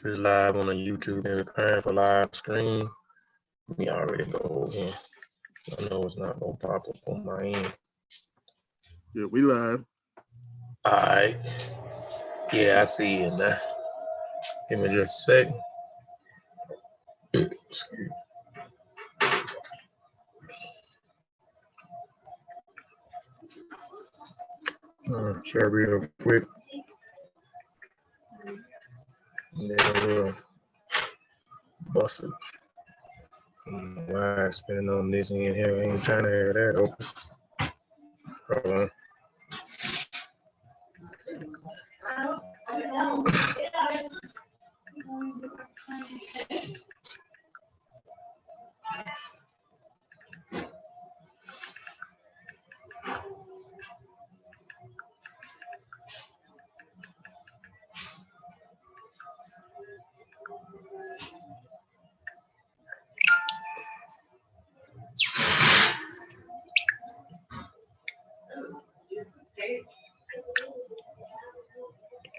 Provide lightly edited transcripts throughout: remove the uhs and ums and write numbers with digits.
It's live on the YouTube and preparing for live screen. We already go in. I know it's not gonna pop up on my end. Yeah, we live. All right. Yeah, I see it now. Give me just a second. Excuse me. Share real quick. And then we'll bust it. Why I spending on this in here? I ain't trying to have that open. Hold on.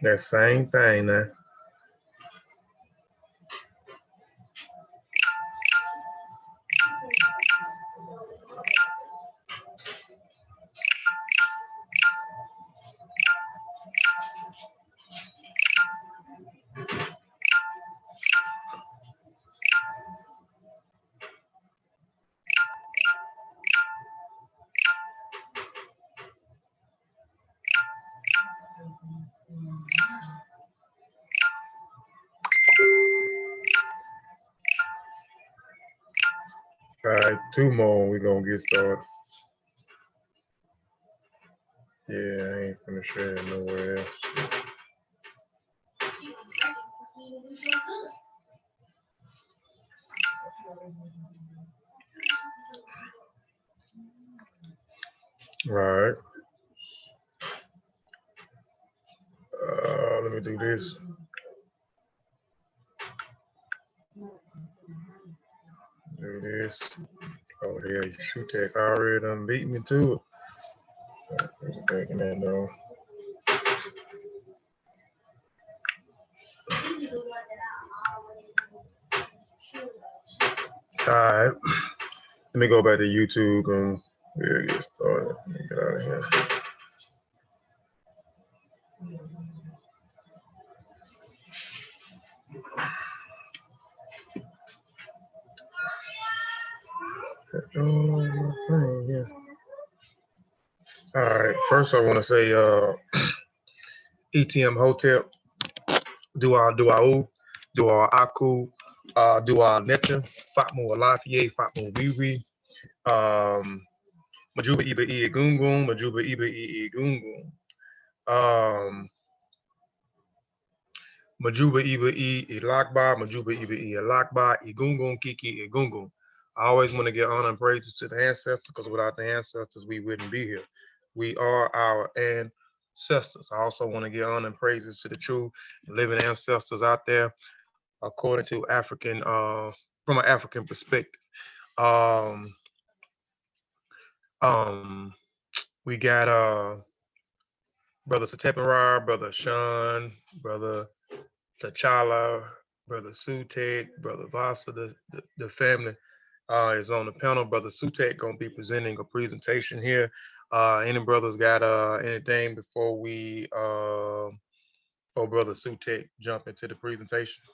That same thing now. All right, 2 more and we're gonna get started. Yeah, I ain't finna share it nowhere else. All right. Let me do this. Do this. Oh yeah, Sutekh already done beat me to it. Back in that though. All right. Let me go back to YouTube and we'll get started. Let me get out of here. All right, first I want to say ETM Hotel, Dua Aku, Dua Netcher, Fatmo Alafiye, Fatmo Wiwi, Majuba Iba Gungun, Majuba Iba Gungun, Majuba Iba Ilakba, Majuba Iba Ilakba, Igungun Kiki Igungun. I always want to give honor and praises to the ancestors because without the ancestors, we wouldn't be here. We are our ancestors. I also want to give honor and praises to the true living ancestors out there, according to African, from an African perspective. We got Brother Sutekh, Brother Shawn, Brother T'Challa, Brother Sutekh, Brother Vasa, the family is on the panel. Brother Sutekh gonna be presenting a presentation here. Any brothers got anything before we Brother Sutekh jump into the presentation?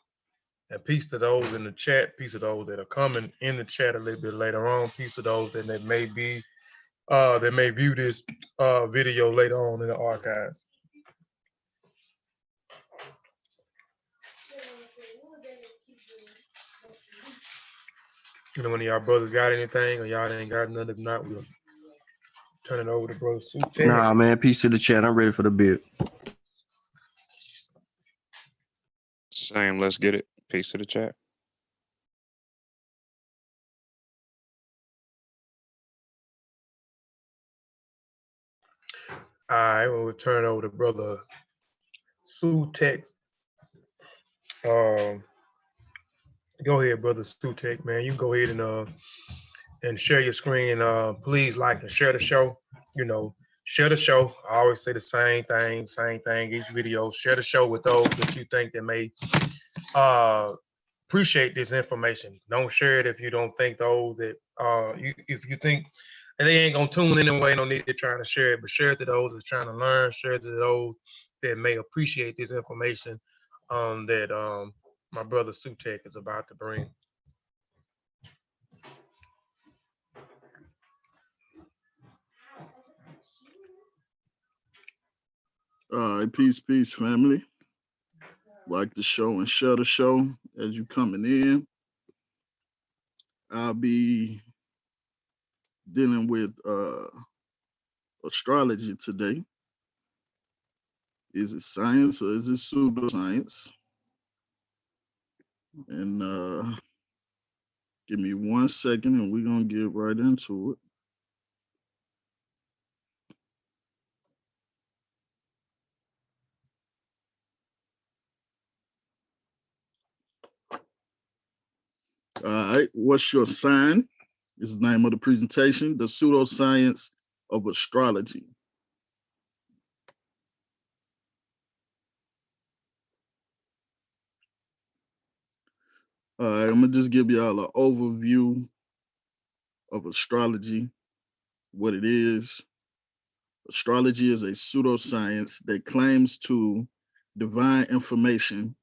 And peace to those in the chat, peace to those that are coming in the chat a little bit later on, peace to those that may be that may view this video later on in the archives. You know, when y'all brothers got anything or y'all ain't got none, if not, we'll turn it over to Brother Sutekh. Nah, man, peace to the chat. I'm ready for the build. Same, let's get it. Peace to the chat. All right, we'll turn it over to Brother Sutekh. Go ahead, Brother Sutekh, man. You can go ahead and share your screen. Please like and share the show. You know, share the show. I always say the same thing each video. Share the show with those that you think that may appreciate this information. Don't share it if you don't think those that if you think and they ain't gonna tune in anyway, no need to try to share it, but share it to those that's trying to learn, share it to those that may appreciate this information that my brother Sutekh is about to bring. All right, peace, family. Like the show and share the show as you coming in. I'll be dealing with astrology today. Is it science or is it pseudoscience? And give me 1 second and we're gonna get right into it. All right, what's your sign? Is the name of the presentation, the pseudoscience of astrology. All right, I'm gonna just give y'all an overview of astrology, what it is. Astrology is a pseudoscience that claims to divine information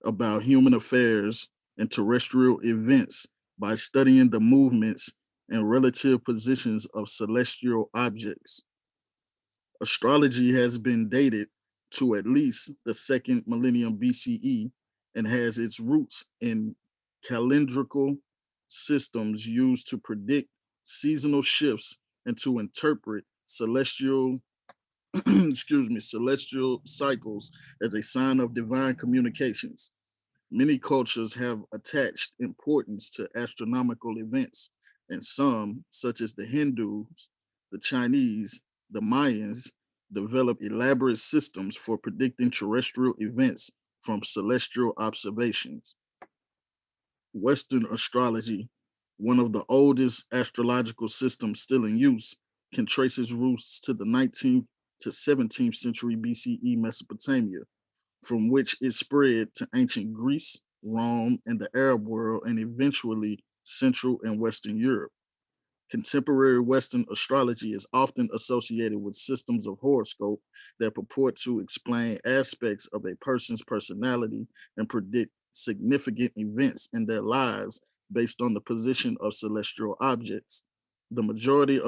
about human affairs and terrestrial events by studying the movements and relative positions of celestial objects. Astrology has been dated to at least the second millennium BCE and has its roots in calendrical systems used to predict seasonal shifts and to interpret celestial celestial cycles as a sign of divine communications. Many cultures have attached importance to astronomical events, and some, such as the Hindus, the Chinese, the Mayans, develop elaborate systems for predicting terrestrial events from celestial observations. Western astrology, one of the oldest astrological systems still in use, can trace its roots to the 19th to 17th century BCE Mesopotamia, from which it spread to ancient Greece, Rome, and the Arab world, and eventually Central and Western Europe. Contemporary Western astrology is often associated with systems of horoscope that purport to explain aspects of a person's personality and predict significant events in their lives based on the position of celestial objects. The majority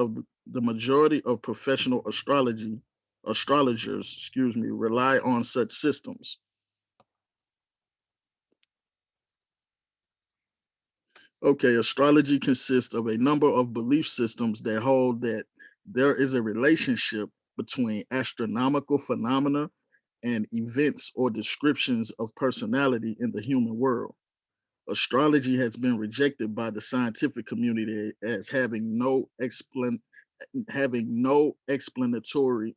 of professional astrologers, rely on such systems. Okay, astrology consists of a number of belief systems that hold that there is a relationship between astronomical phenomena and events or descriptions of personality in the human world. Astrology has been rejected by the scientific community as having no explanatory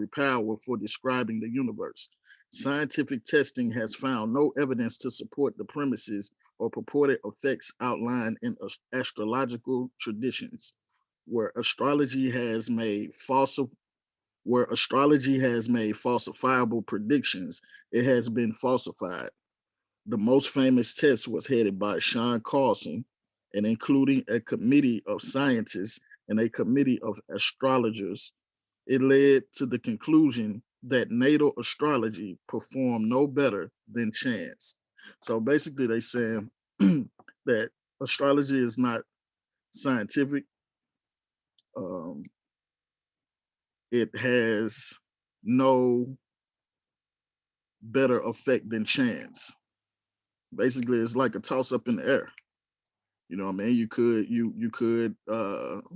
power for describing the universe. Scientific testing has found no evidence to support the premises or purported effects outlined in astrological traditions. Where astrology has made falsifiable predictions, it has been falsified. The most famous test was headed by Shawn and including a committee of scientists and a committee of astrologers. It led to the conclusion that natal astrology performed no better than chance. So basically, they saying that astrology is not scientific. It has no better effect than chance. Basically, it's like a toss up in the air. You know what I mean? You could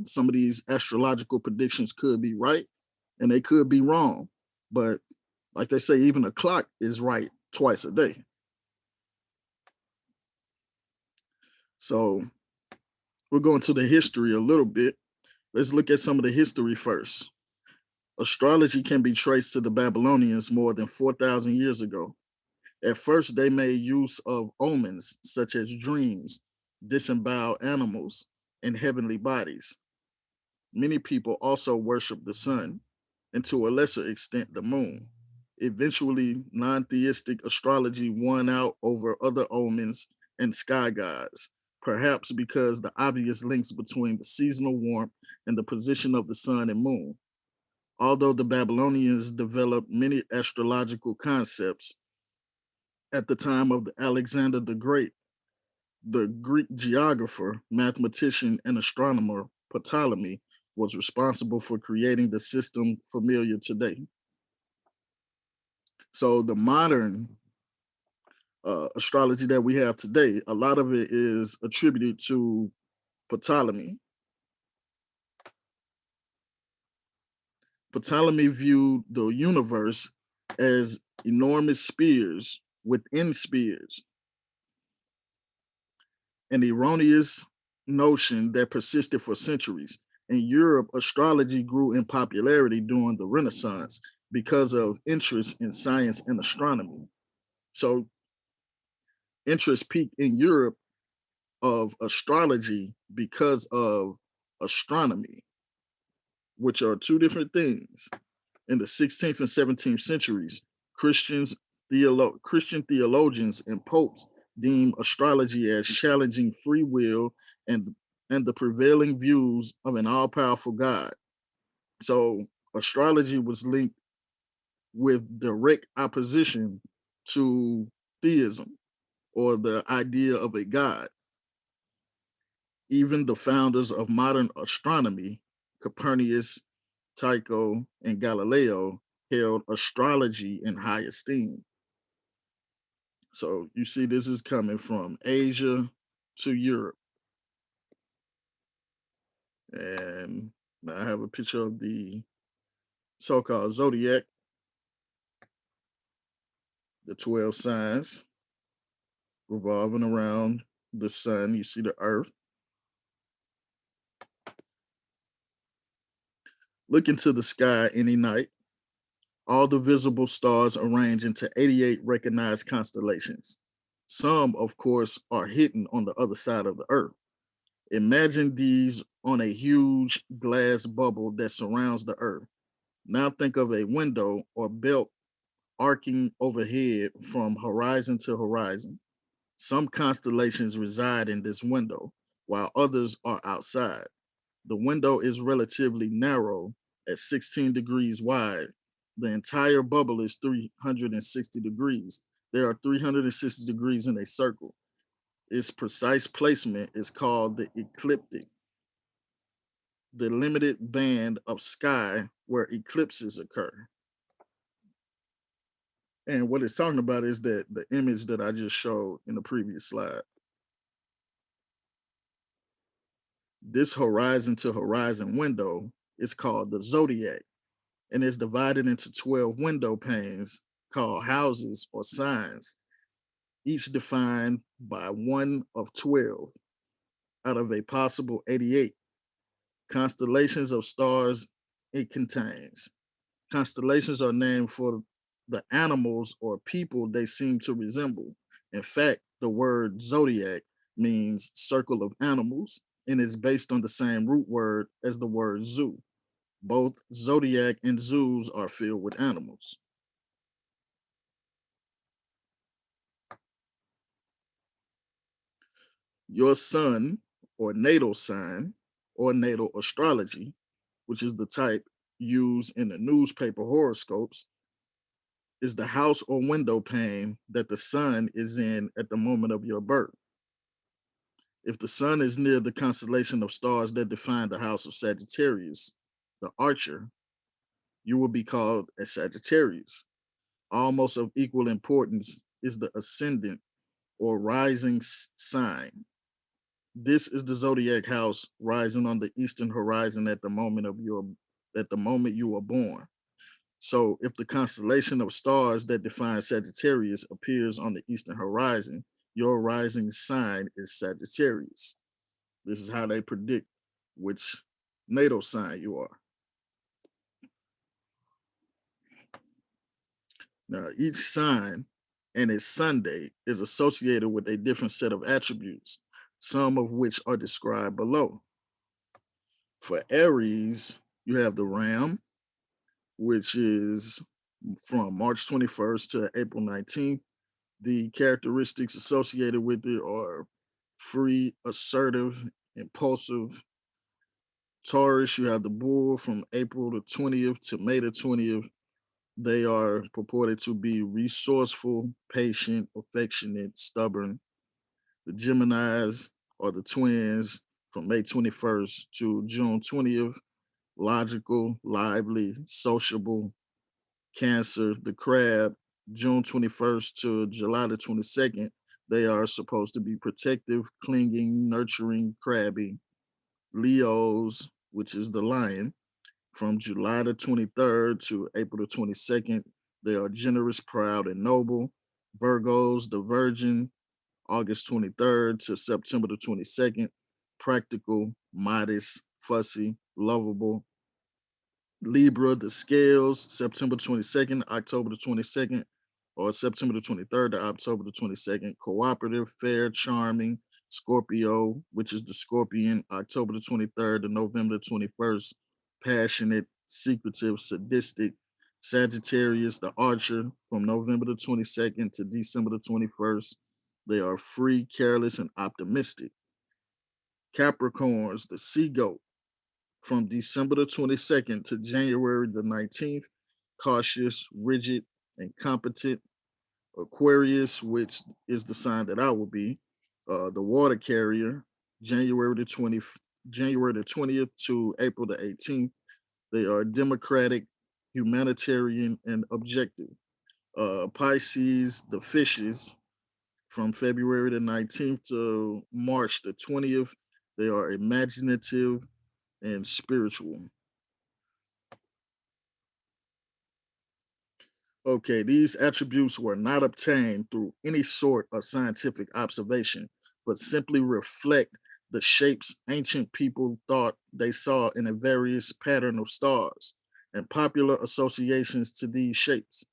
some of these astrological predictions could be right and they could be wrong. But like they say, even a clock is right twice a day. So we're going to the history a little bit. Let's look at some of the history first. Astrology can be traced to the Babylonians more than 4,000 years ago. At first, they made use of omens such as dreams, disemboweled animals, and heavenly bodies. Many people also worship the sun, and to a lesser extent, the moon. Eventually, non-theistic astrology won out over other omens and sky gods, perhaps because the obvious links between the seasonal warmth and the position of the sun and moon. Although the Babylonians developed many astrological concepts at the time of Alexander the Great, the Greek geographer, mathematician, and astronomer Ptolemy was responsible for creating the system familiar today. So the modern astrology that we have today, a lot of it is attributed to Ptolemy. Ptolemy viewed the universe as enormous spheres within spheres, an erroneous notion that persisted for centuries. In Europe, astrology grew in popularity during the Renaissance because of interest in science and astronomy. So interest peaked in Europe of astrology because of astronomy, which are two different things. In the 16th and 17th centuries, Christian theologians and popes deemed astrology as challenging free will and the prevailing views of an all-powerful God. So astrology was linked with direct opposition to theism or the idea of a God. Even the founders of modern astronomy, Copernicus, Tycho, and Galileo, held astrology in high esteem. So you see, this is coming from Asia to Europe. And I have a picture of the so-called zodiac, the 12 signs revolving around the sun. You see the earth. Look into the sky any night. All the visible stars arrange into 88 recognized constellations. Some, of course, are hidden on the other side of the earth. Imagine these on a huge glass bubble that surrounds the earth. Now think of a window or belt arcing overhead from horizon to horizon. Some constellations reside in this window, while others are outside. The window is relatively narrow at 16 degrees wide. The entire bubble is 360 degrees. There are 360 degrees in a circle. Its precise placement is called the ecliptic, the limited band of sky where eclipses occur. And what it's talking about is that the image that I just showed in the previous slide. This horizon to horizon window is called the zodiac and is divided into 12 window panes called houses or signs, each defined by one of 12 out of a possible 88 constellations of stars it contains. Constellations are named for the animals or people they seem to resemble. In fact, the word zodiac means circle of animals and is based on the same root word as the word zoo. Both zodiac and zoos are filled with animals. Your sun or natal sign or natal astrology, which is the type used in the newspaper horoscopes, is the house or window pane that the sun is in at the moment of your birth. If the sun is near the constellation of stars that define the house of Sagittarius, the archer, you will be called a Sagittarius. Almost of equal importance is the ascendant or rising sign. This is the zodiac house rising on the eastern horizon at the moment you were born. So if the constellation of stars that define Sagittarius appears on the eastern horizon, your rising sign is Sagittarius. This is how they predict which natal sign you are. Now, each sign and its Sunday is associated with a different set of attributes, some of which are described below. For Aries, you have the ram, which is from March 21st to April 19th. The characteristics associated with it are free, assertive, impulsive. Taurus, you have the bull from April the 20th to May the 20th. They are purported to be resourceful, patient, affectionate, stubborn. The Geminis are the twins from May 21st to June 20th. Logical, lively, sociable. Cancer, the crab, June 21st to July the 22nd. They are supposed to be protective, clinging, nurturing, crabby. Leos, which is the lion, from July the 23rd to April the 22nd. They are generous, proud, and noble. Virgos, the virgin, August 23rd to September the 22nd. Practical, modest, fussy, lovable. Libra, the scales, September 22nd, October the 22nd, or September the 23rd to October the 22nd. Cooperative, fair, charming. Scorpio, which is the scorpion, October the 23rd to November the 21st. Passionate, secretive, sadistic. Sagittarius, the archer, from November the 22nd to December the 21st. They are free, careless, and optimistic. Capricorns, the sea goat, from December the 22nd to January the 19th, cautious, rigid, and competent. Aquarius, which is the sign that I will be, the water carrier, January the 20th, January the 20th to April the 18th. They are democratic, humanitarian, and objective. Pisces, the fishes, from February the 19th to March the 20th. They are imaginative and spiritual. Okay, these attributes were not obtained through any sort of scientific observation, but simply reflect the shapes ancient people thought they saw in a various pattern of stars and popular associations to these shapes.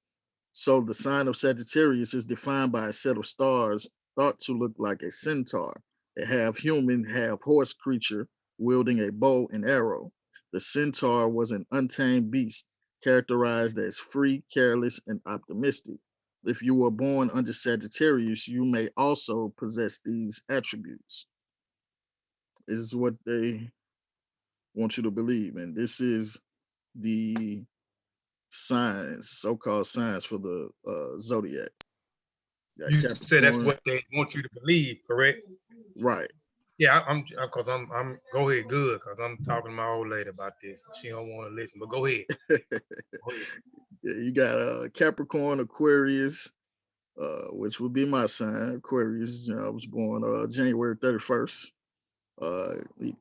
So the sign of Sagittarius is defined by a set of stars thought to look like a centaur, a half human, half horse creature wielding a bow and arrow. The centaur was an untamed beast characterized as free, careless, and optimistic. If you were born under Sagittarius, you may also possess these attributes. This is what they want you to believe. And this is the signs, so-called signs for the zodiac. Got You said that's Capricorn, what they want you to believe, correct? right? Yeah, I'm because I'm go ahead, good, because I'm talking to my old lady about this. She don't want to listen, but go ahead. Go ahead. Yeah, you got Capricorn, Aquarius, which would be my sign. Aquarius, I was born January 31st.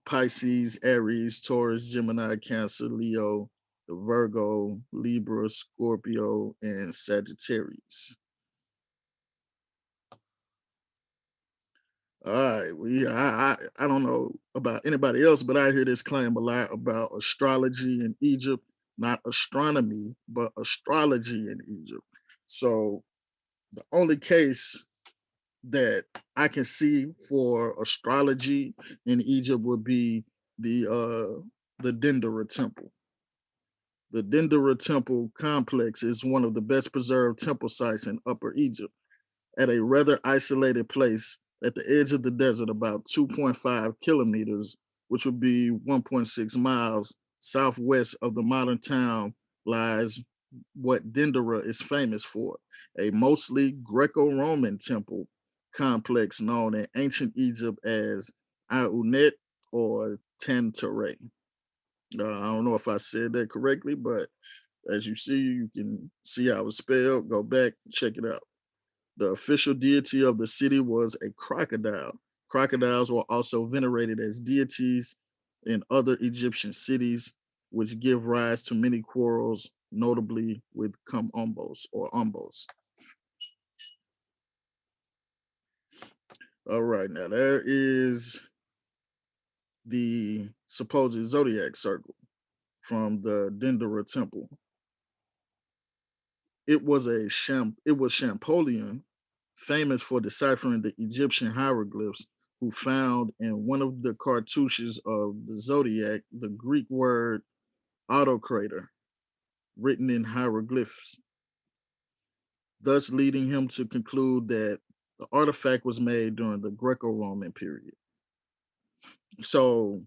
Pisces, Aries, Taurus, Gemini, Cancer, Leo, the Virgo, Libra, Scorpio, and Sagittarius. All right, I don't know about anybody else, but I hear this claim a lot about astrology in Egypt, not astronomy, but astrology in Egypt. So the only case that I can see for astrology in Egypt would be the Dendera Temple. The Dendera Temple complex is one of the best preserved temple sites in Upper Egypt, at a rather isolated place at the edge of the desert, about 2.5 kilometers, which would be 1.6 miles southwest of the modern town, lies what Dendera is famous for, a mostly Greco-Roman temple complex known in ancient Egypt as Aunet or Tantare. I don't know if I said that correctly, but as you see, you can see how it's spelled. Go back, check it out. The official deity of the city was a crocodile. Crocodiles were also venerated as deities in other Egyptian cities, which give rise to many quarrels, notably with Umbos or Umbos. All right, now there is the supposed zodiac circle from the Dendera temple. It was Champollion, famous for deciphering the Egyptian hieroglyphs, who found in one of the cartouches of the zodiac the Greek word autocrator, written in hieroglyphs. thus leading him to conclude that the artifact was made during the Greco-Roman period. So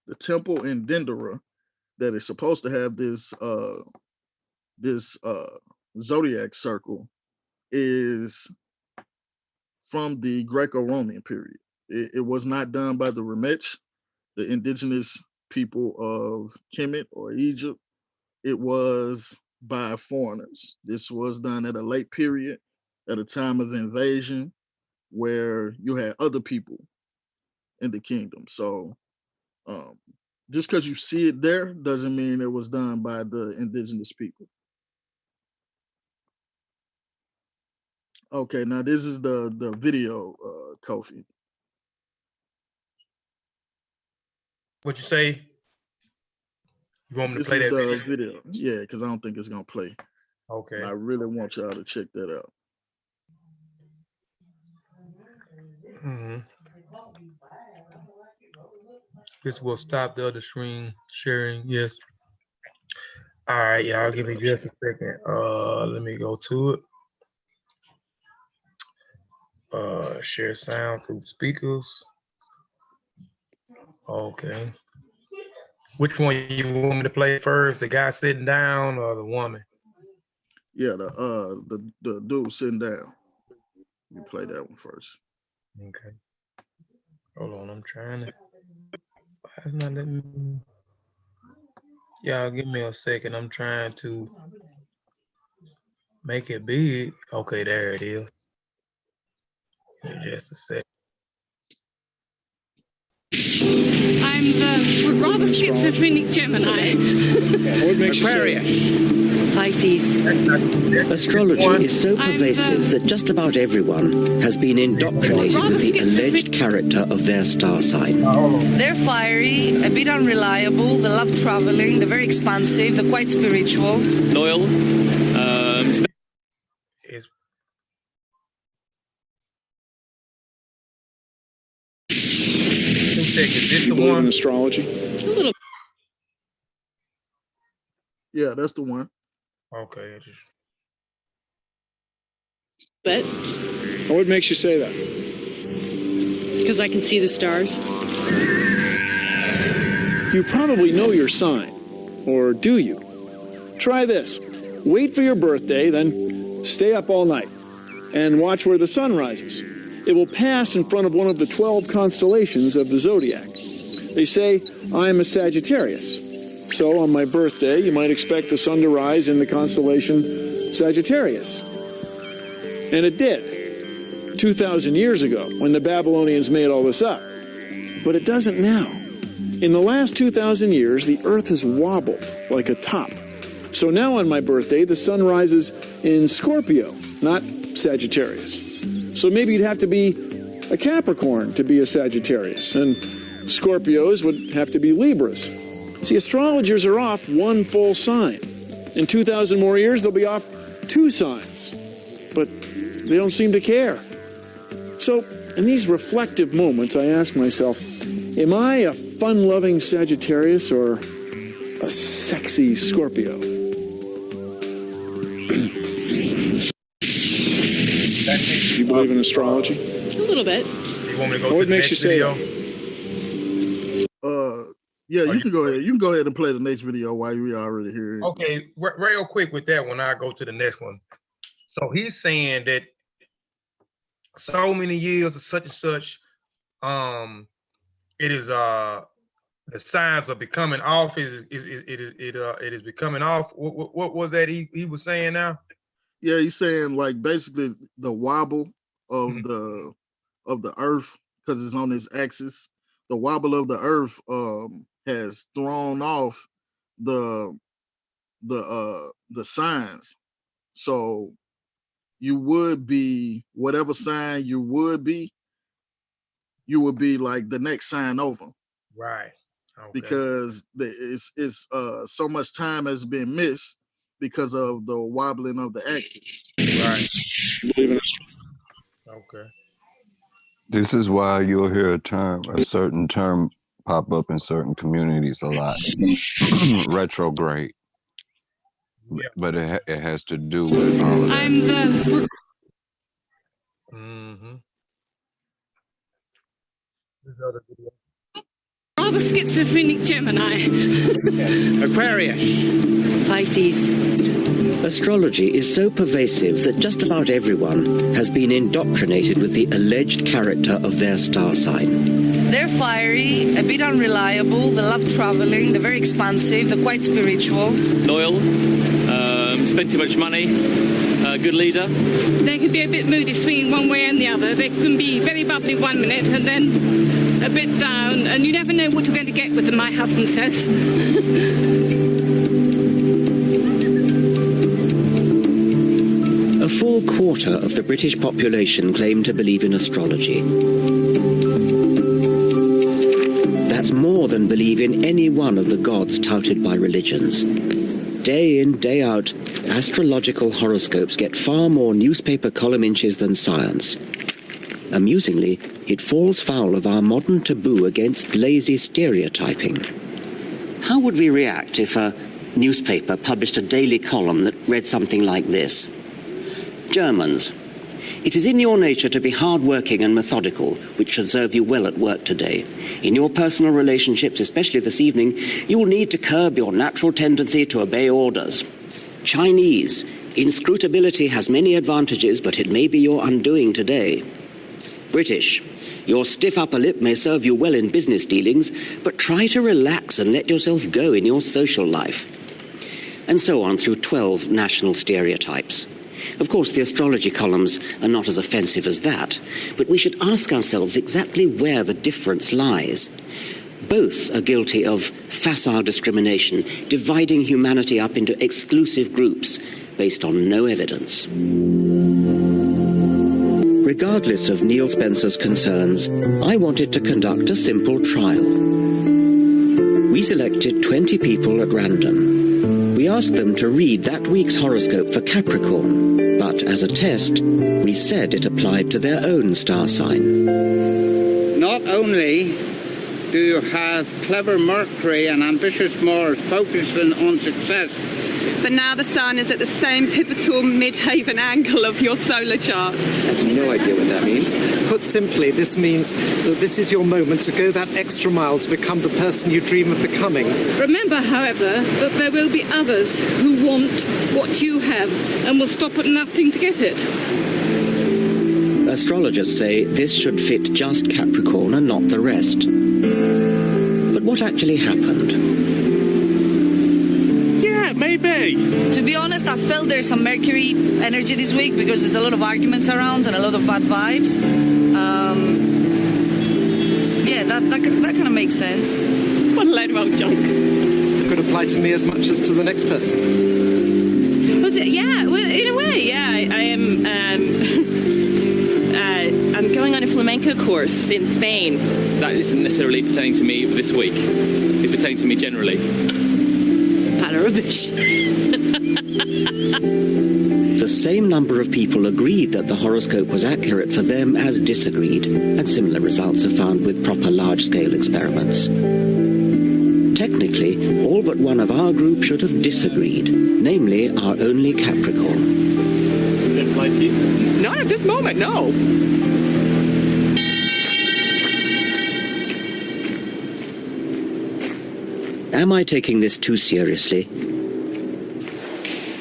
the temple in Dendera that is supposed to have this zodiac circle is from the Greco-Roman period. It was not done by the Remech, the indigenous people of Kemet or Egypt. It was by foreigners. This was done at a late period, at a time of invasion, where you had other people in the kingdom. So just because you see it there doesn't mean it was done by the indigenous people. Okay, now this is the video, Kofi. What you say? You want me to This play is that the video? video. Yeah, because I don't think it's gonna play. Okay. And I really want y'all to check that out. This will stop the other screen sharing. Yes. All right, y'all. Give me just a second. Let me go to it. Share sound through speakers. Okay. Which one you want me to play first? The guy sitting down or the woman? Yeah, the dude sitting down. You play that one first. Okay. Hold on, I'm trying to. Why is not letting me? Y'all give me a second. I'm trying to make it big. Okay, there it is. Give me just a sec. I'm the rather schizophrenic Gemini. Aquarius. Pisces. Astrology is so pervasive that just about everyone has been indoctrinated with the alleged character of their star sign. They're fiery, a bit unreliable, they love traveling, they're very expansive, they're quite spiritual. Loyal. Is this you the believe one? in astrology? A little. Yeah, that's the one. Okay. But What makes you say that? because I can see the stars. You probably know your sign. Or do you? Try this. Wait for your birthday, then stay up all night and watch where the sun rises. It will pass in front of one of the 12 constellations of the zodiac. They say I'm a Sagittarius. So on my birthday, you might expect the sun to rise in the constellation Sagittarius. And it did, 2,000 years ago, when the Babylonians made all this up. But it doesn't now. In the last 2,000 years, the Earth has wobbled like a top. So now on my birthday, the sun rises in Scorpio, not Sagittarius. So maybe you'd have to be a Capricorn to be a Sagittarius, and Scorpios would have to be Libras. See, astrologers are off one full sign. In 2,000 more years, they'll be off 2 signs. But they don't seem to care. So in these reflective moments, I ask myself, am I a fun-loving Sagittarius or a sexy Scorpio? You believe in astrology? A little bit. You want me to go What to the makes next you say video? Yeah, you can go ahead. You can go ahead and play the next video while you already here. Okay, real quick with that one, I go to the next one. So he's saying that so many years of such and such, it is the signs are becoming off. It is becoming off. What was that he was saying now? Yeah, he's saying like basically the wobble of the Earth because it's on its axis. The wobble of the Earth has thrown off the signs. So you would be whatever sign you would be like the next sign over. Right. Okay. Because it's so much time has been missed because of the wobbling of the axis. Right. Okay. This is why you'll hear a certain term pop up in certain communities a lot. Retrograde. but it has to do with all of that. I'm the rather schizophrenic Gemini. Aquarius. Pisces. Astrology is so pervasive that just about everyone has been indoctrinated with the alleged character of their star sign. They're fiery, a bit unreliable, they love traveling, they're very expansive, they're quite spiritual. Loyal. Spend too much money. Good leader. They can be a bit moody, swinging one way and the other. They can be very bubbly 1 minute and then a bit down, and you never know what you're going to get with them, my husband says. A full quarter of the British population claim to believe in astrology. That's more than believe in any one of the gods touted by religions. Day in, day out, astrological horoscopes get far more newspaper column inches than science. Amusingly, it falls foul of our modern taboo against lazy stereotyping. How would we react if a newspaper published a daily column that read something like this? Germans, it is in your nature to be hard-working and methodical, which should serve you well at work today. In your personal relationships, especially this evening, you will need to curb your natural tendency to obey orders. Chinese, inscrutability has many advantages, but it may be your undoing today. British, your stiff upper lip may serve you well in business dealings, but try to relax and let yourself go in your social life. And so on through 12 national stereotypes. Of course, the astrology columns are not as offensive as that, but we should ask ourselves exactly where the difference lies. Both are guilty of facile discrimination, dividing humanity up into exclusive groups based on no evidence. Regardless of Neil Spencer's concerns, I wanted to conduct a simple trial. We selected 20 people at random. We asked them to read that week's horoscope for Capricorn, but as a test, we said it applied to their own star sign. Not only do you have clever Mercury and ambitious Mars focusing on success, but now the sun is at the same pivotal midhaven angle of your solar chart. I have no idea what that means. Put simply, this means that this is your moment to go that extra mile to become the person you dream of becoming. Remember, however, that there will be others who want what you have and will stop at nothing to get it. Astrologers say this should fit just Capricorn and not the rest. But what actually happened? Maybe. To be honest, I felt there's some Mercury energy this week because there's a lot of arguments around and a lot of bad vibes. Yeah, that kind of makes sense. What a load of old junk. It could apply to me as much as to the next person. Yeah, well, in a way, yeah. I am. I'm going on a flamenco course in Spain. That isn't necessarily pertaining to me this week. It's pertaining to me generally. Rubbish. The same number of people agreed that the horoscope was accurate for them as disagreed, and similar results are found with proper large-scale experiments. Technically, all but one of our group should have disagreed, namely our only Capricorn. Does it apply to you? Not at this moment, no. Am I taking this too seriously?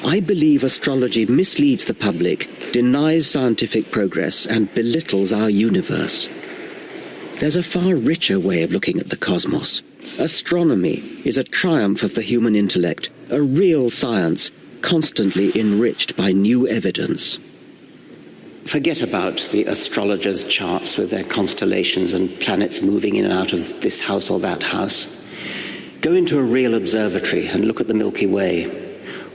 I believe astrology misleads the public, denies scientific progress, and belittles our universe. There's a far richer way of looking at the cosmos. Astronomy is a triumph of the human intellect, a real science, constantly enriched by new evidence. Forget about the astrologers' charts with their constellations and planets moving in and out of this house or that house. Go into a real observatory and look at the Milky Way.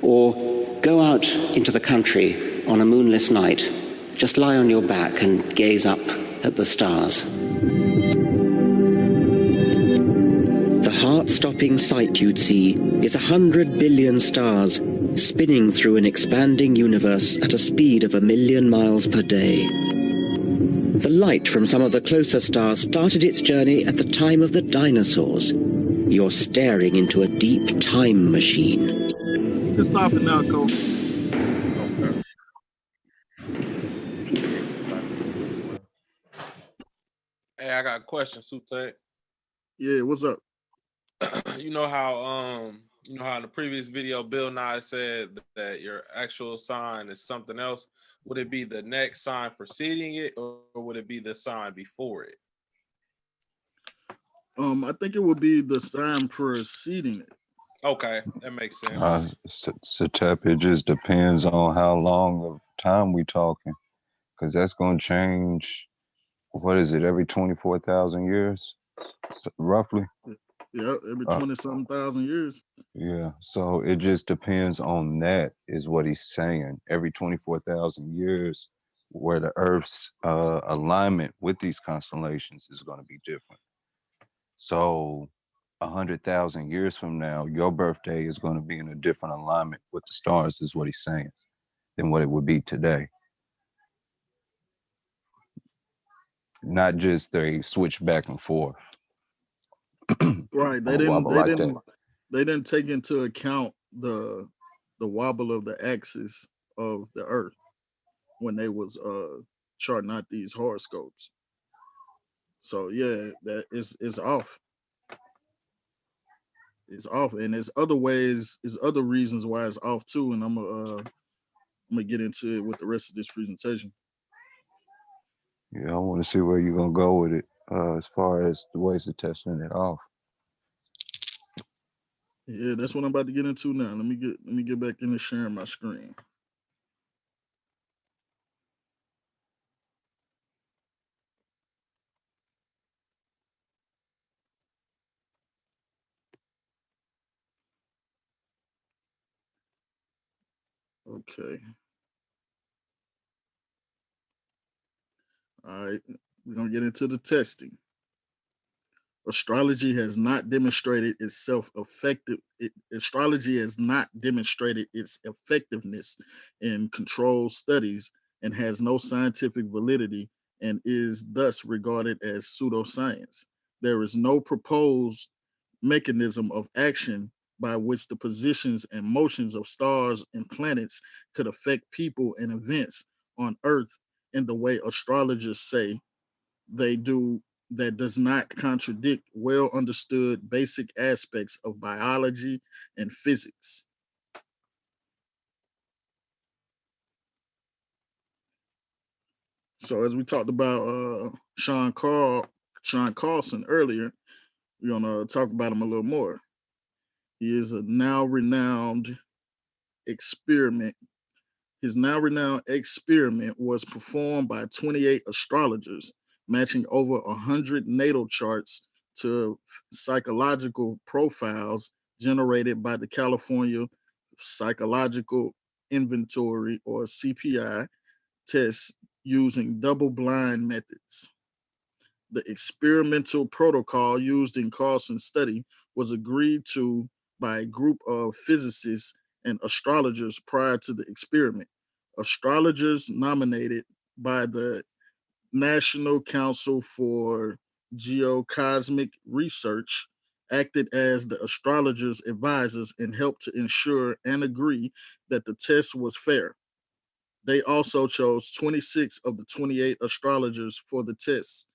Or go out into the country on a moonless night. Just lie on your back and gaze up at the stars. The heart-stopping sight you'd see is 100 billion stars spinning through an expanding universe at a speed of 1 million miles per day. The light from some of the closer stars started its journey at the time of the dinosaurs. You're staring into a deep time machine. Just stop it now, Kofi. Okay. Hey, I got a question, Sutekh. Yeah, what's up? You know how in the previous video Bill Nye said that your actual sign is something else. Would it be the next sign preceding it, or would it be the sign before it? I think it would be the sign preceding it. Okay, that makes sense. Sutekh, it just depends on how long of time we talking, because that's going to change. What is it? Every 24,000 years, roughly. Yeah, every 20-something thousand years. Yeah, so it just depends on that, is what he's saying. Every 24,000 years, where the Earth's alignment with these constellations is going to be different. So 100,000 years from now, your birthday is going to be in a different alignment with the stars, is what he's saying, than what it would be today. Not just they switch back and forth. Right. They didn't take into account the wobble of the axis of the Earth when they was charting out these horoscopes. So yeah, that is off. It's off, and there's other ways, there's other reasons why it's off too, and I'm gonna get into it with the rest of this presentation. Yeah, I want to see where you're gonna go with it, as far as the ways of testing it off. Yeah, that's what I'm about to get into now. Let me get back into sharing my screen. Okay. All right, we're gonna get into the testing. Astrology has not demonstrated itself effective. Astrology has not demonstrated its effectiveness in controlled studies and has no scientific validity and is thus regarded as pseudoscience. There is no proposed mechanism of action by which the positions and motions of stars and planets could affect people and events on Earth in the way astrologers say they do, that does not contradict well understood basic aspects of biology and physics. So as we talked about Shawn Carlson earlier, we're gonna talk about him a little more. He is a now renowned experiment. His now renowned experiment was performed by 28 astrologers, matching over 100 natal charts to psychological profiles generated by the California Psychological Inventory, or CPI, tests using double-blind methods. The experimental protocol used in Carlson's study was agreed to by a group of physicists and astrologers prior to the experiment. Astrologers nominated by the National Council for Geocosmic Research acted as the astrologers' advisors and helped to ensure and agree that the test was fair. They also chose 26 of the 28 astrologers for the test.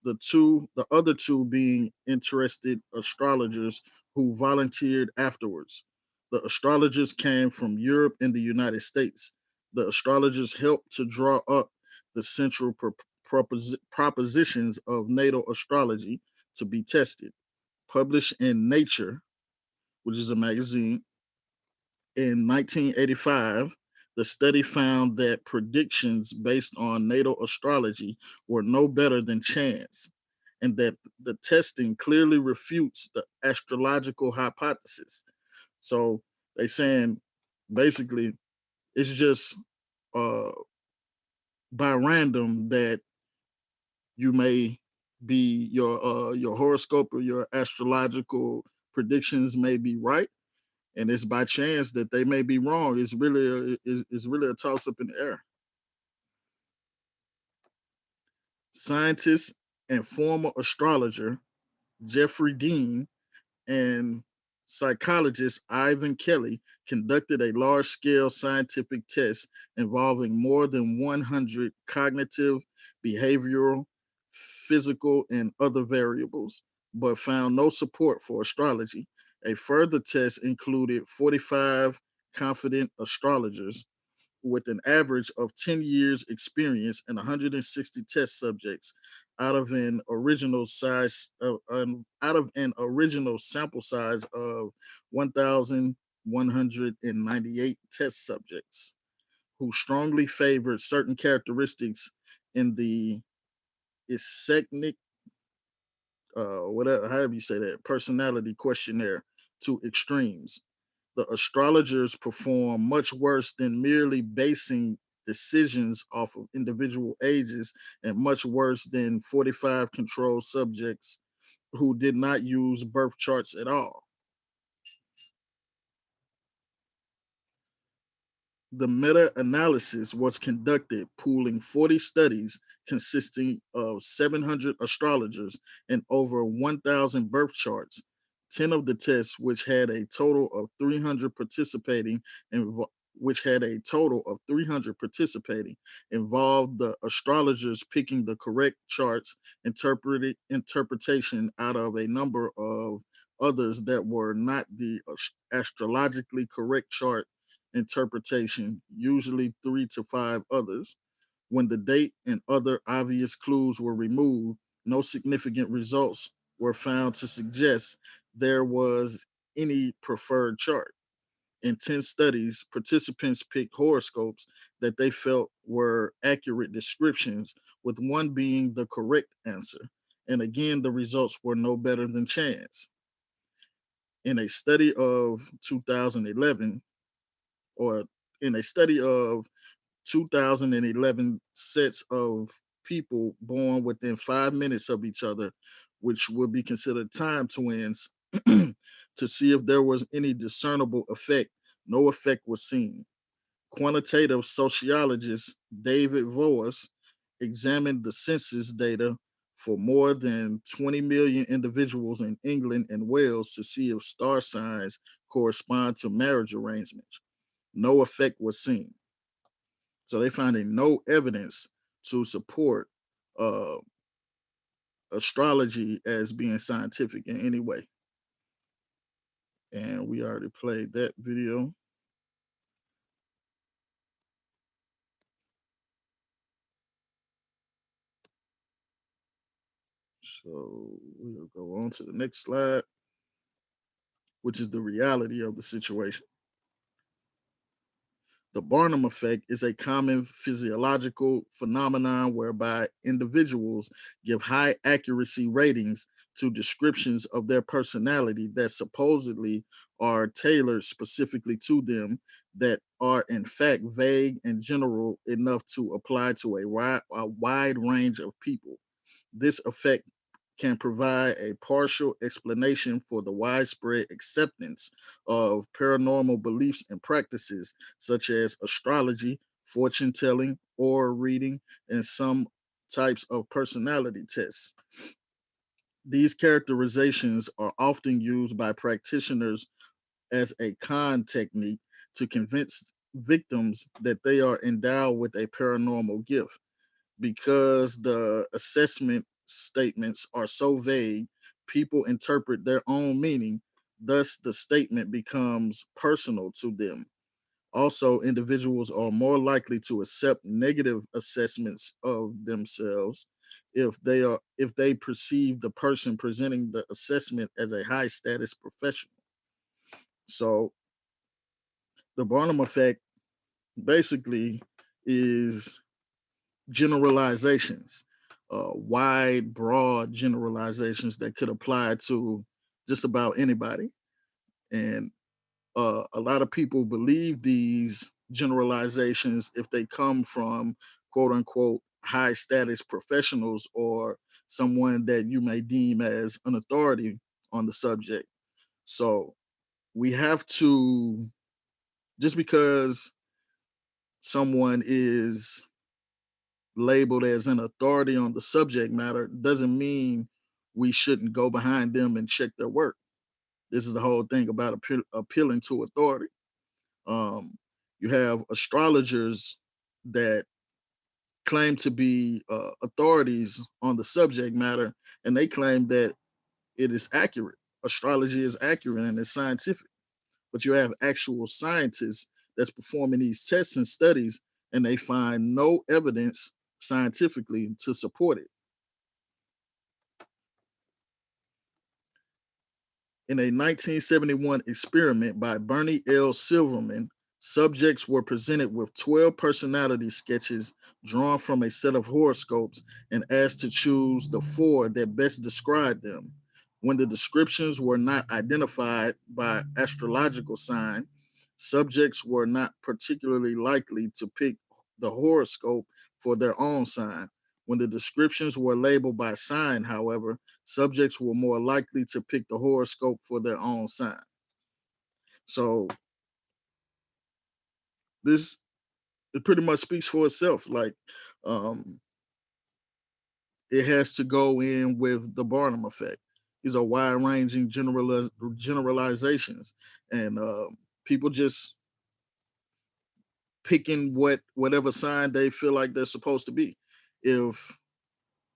The other two being interested astrologers who volunteered afterwards. The astrologers came from Europe and the United States. The astrologers helped to draw up the central propositions of natal astrology to be tested. Published in Nature, which is a magazine, in 1985, the study found that predictions based on natal astrology were no better than chance, and that the testing clearly refutes the astrological hypothesis. So they saying basically it's just by random that you may be your horoscope or your astrological predictions may be right, and it's by chance that they may be wrong. It's really a toss up in the air. Scientist and former astrologer Jeffrey Dean and psychologist Ivan Kelly conducted a large-scale scientific test involving more than 100 cognitive, behavioral, physical, and other variables, but found no support for astrology. A further test included 45 confident astrologers with an average of 10 years experience and 160 test subjects out of an original sample size of 1,198 test subjects who strongly favored certain characteristics in the Isechnic, whatever, however you say that, personality questionnaire to extremes. The astrologers perform much worse than merely basing decisions off of individual ages, and much worse than 45 control subjects who did not use birth charts at all. The meta-analysis was conducted pooling 40 studies consisting of 700 astrologers and over 1,000 birth charts. 10 of the tests, which had a total of 300 participating, involved the astrologers picking the correct charts, interpretation out of a number of others that were not the astrologically correct chart interpretation, usually 3 to 5 others. When the date and other obvious clues were removed, no significant results were found to suggest there was any preferred chart. In 10 studies, participants picked horoscopes that they felt were accurate descriptions, with one being the correct answer. And again, the results were no better than chance. In a study of 2011, or in a study of 2011 sets of people born within 5 minutes of each other, which would be considered time twins, to see if there was any discernible effect, no effect was seen. Quantitative sociologist David Voas examined the census data for more than 20 million individuals in England and Wales to see if star signs correspond to marriage arrangements. No effect was seen. So they finding no evidence to support astrology as being scientific in any way. And we already played that video. So we'll go on to the next slide, which is the reality of the situation. The Barnum effect is a common physiological phenomenon whereby individuals give high accuracy ratings to descriptions of their personality that supposedly are tailored specifically to them, that are in fact vague and general enough to apply to a wide range of people. This effect can provide a partial explanation for the widespread acceptance of paranormal beliefs and practices such as astrology, fortune telling, aura reading, and some types of personality tests. These characterizations are often used by practitioners as a con technique to convince victims that they are endowed with a paranormal gift. Because the assessment statements are so vague, people interpret their own meaning. Thus, the statement becomes personal to them. Also, individuals are more likely to accept negative assessments of themselves if they perceive the person presenting the assessment as a high status professional. So, the Barnum effect basically is generalizations, wide, broad generalizations that could apply to just about anybody. And a lot of people believe these generalizations if they come from quote unquote high status professionals or someone that you may deem as an authority on the subject. So we have to, just because someone is labeled as an authority on the subject matter doesn't mean we shouldn't go behind them and check their work. This is the whole thing about appealing to authority. You have astrologers that claim to be authorities on the subject matter, and they claim that it is accurate. Astrology is accurate and it's scientific. But you have actual scientists that's performing these tests and studies, and they find no evidence scientifically to support it. In a 1971 experiment by Bernie L. Silverman, subjects were presented with 12 personality sketches drawn from a set of horoscopes and asked to choose the 4 that best described them. When the descriptions were not identified by astrological sign, subjects were not particularly likely to pick the horoscope for their own sign. When the descriptions were labeled by sign, however, subjects were more likely to pick the horoscope for their own sign. So this, it pretty much speaks for itself. Like, it has to go in with the Barnum effect. These are wide-ranging generalizations, and people just picking whatever sign they feel like they're supposed to be. If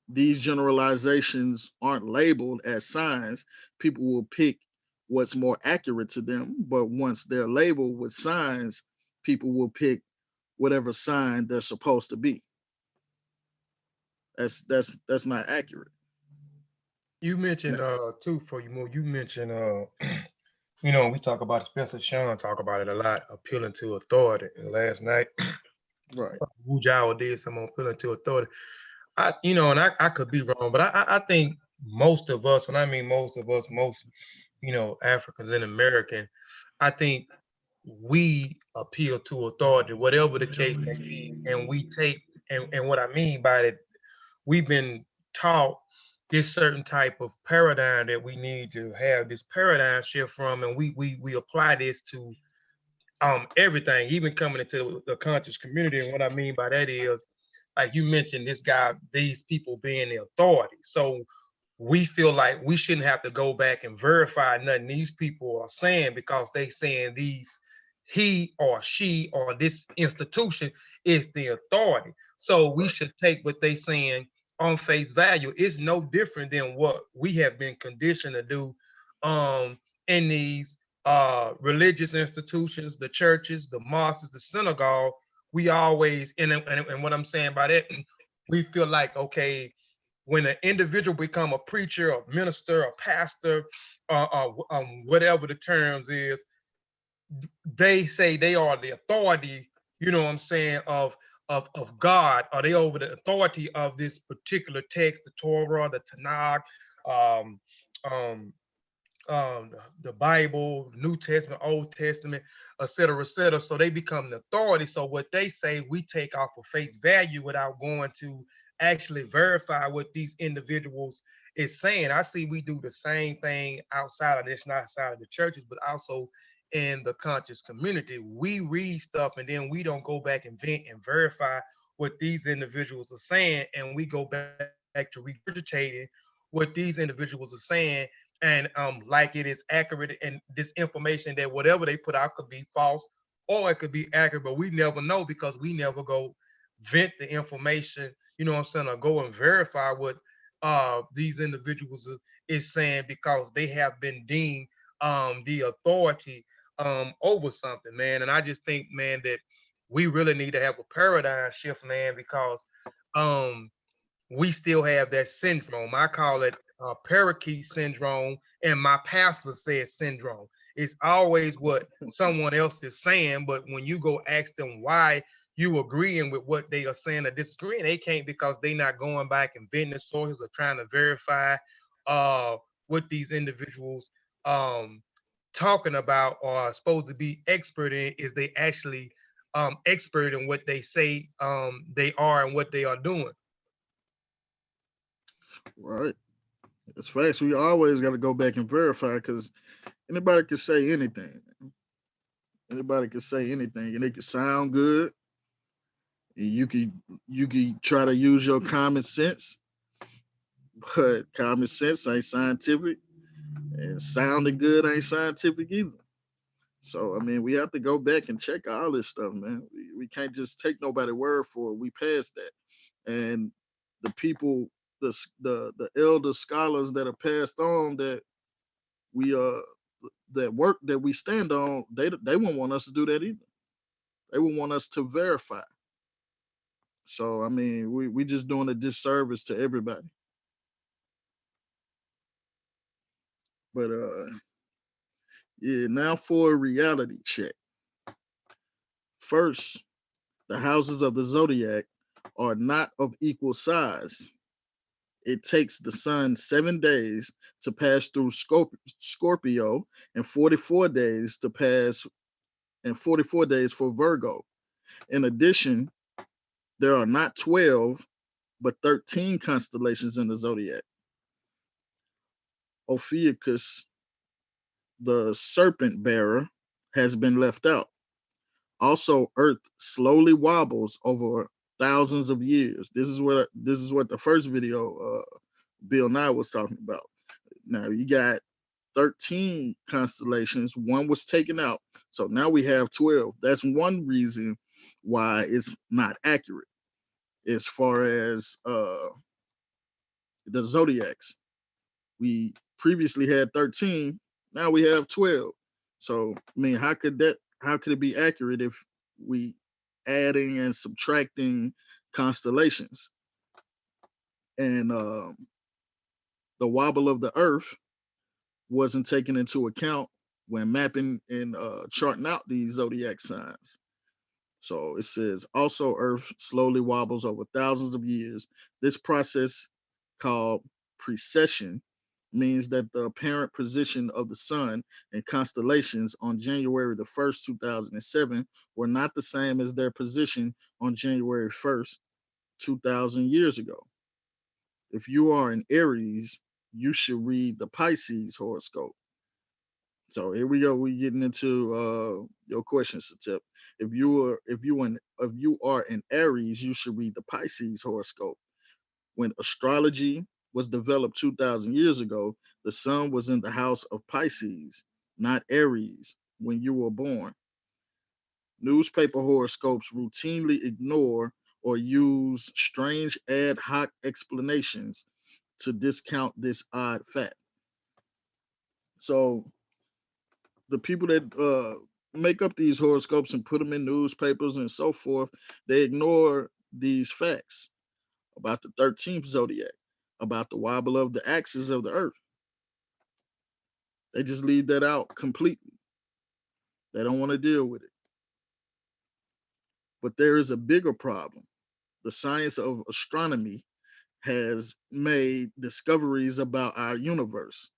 these generalizations aren't labeled as signs, people will pick what's more accurate to them. But once they're labeled with signs, people will pick whatever sign they're supposed to be. That's not accurate. You mentioned too, for you more, you mentioned you know, we talk about, Spencer Shawn talk about it a lot, appealing to authority. And last night, right, Wu Jiao did some appealing to authority. You know, and I could be wrong, but I think most of us, when I mean most of us, most, you know, Africans and American, I think we appeal to authority, whatever the case may be, and we take, and what I mean by that, we've been taught this certain type of paradigm that we need to have this paradigm shift from, and we apply this to everything, even coming into the conscious community. And what I mean by that is, like you mentioned, this guy, these people being the authority. So we feel like we shouldn't have to go back and verify nothing these people are saying, because they saying these, he or she or this institution is the authority. So we should take what they saying on face value. It's no different than what we have been conditioned to do in these religious institutions, the churches, the mosques, the synagogue. We always, and what I'm saying by that, we feel like, okay, when an individual become a preacher, a minister, a pastor, whatever the terms is, they say they are the authority, you know what I'm saying, of God. Are they over the authority of this particular text, the Torah, the Tanakh, um, um, the Bible, New Testament, Old Testament, et cetera, et cetera. So they become the authority. So what they say, we take off of face value without going to actually verify what these individuals is saying. I see we do the same thing outside of this, not outside of the churches, but also in the conscious community. We read stuff and then we don't go back and vent and verify what these individuals are saying, and we go back to regurgitating what these individuals are saying, and like it is accurate, and this information that whatever they put out could be false or it could be accurate, but we never know because we never go vent the information, you know what I'm saying, or go and verify what these individuals is saying, because they have been deemed the authority over something, man. And I just think, man, that we really need to have a paradigm shift, man, because we still have that syndrome. I call it parakeet syndrome, and my pastor says syndrome. It's always what someone else is saying, but when you go ask them why you agreeing with what they are saying or disagreeing, they can't, because they not going back and vetting the sources or trying to verify what these individuals talking about or are supposed to be expert in. Is they actually expert in what they say they are and what they are doing. Right. It's facts. We always got to go back and verify, because anybody can say anything. Anybody can say anything, and it can sound good. And you could try to use your common sense, but common sense ain't scientific. And sounding good ain't scientific either. So I mean, we have to go back and check all this stuff, man. We can't just take nobody's word for it. We passed that, and the people, the elder scholars that are passed on that we that work that we stand on, they won't want us to do that either. They would want us to verify. So I mean, we just doing a disservice to everybody. But yeah, now for a reality check. First, the houses of the zodiac are not of equal size. It takes the sun 7 days to pass through Scorpio and 44 days to pass and 44 days for Virgo. In addition, there are not 12 but 13 constellations in the zodiac. Ophiuchus, the serpent bearer, has been left out. Also, Earth slowly wobbles over thousands of years. This is what the first video Bill Nye was talking about. Now you got 13 constellations. One was taken out, so now we have 12. That's one reason why it's not accurate as far as the zodiacs. We previously had 13. Now we have 12. So I mean, how could it be accurate if we adding and subtracting constellations? And the wobble of the Earth wasn't taken into account when mapping and charting out these zodiac signs. So it says also Earth slowly wobbles over thousands of years. This process, called precession, means that the apparent position of the sun and constellations on January the 1st, 2007 were not the same as their position on January 1st, 2000 years ago. If you are in Aries, you should read the Pisces horoscope. So here we go. We getting into your question, Sutekh. If you are in Aries, you should read the Pisces horoscope. When astrology was developed 2,000 years ago, the sun was in the house of Pisces, not Aries, when you were born. Newspaper horoscopes routinely ignore or use strange ad hoc explanations to discount this odd fact. So the people that make up these horoscopes and put them in newspapers and so forth, they ignore these facts about the 13th zodiac, about the wobble of the axis of the earth. They just leave that out completely. They don't want to deal with it. But there is a bigger problem. The science of astronomy has made discoveries about our universe,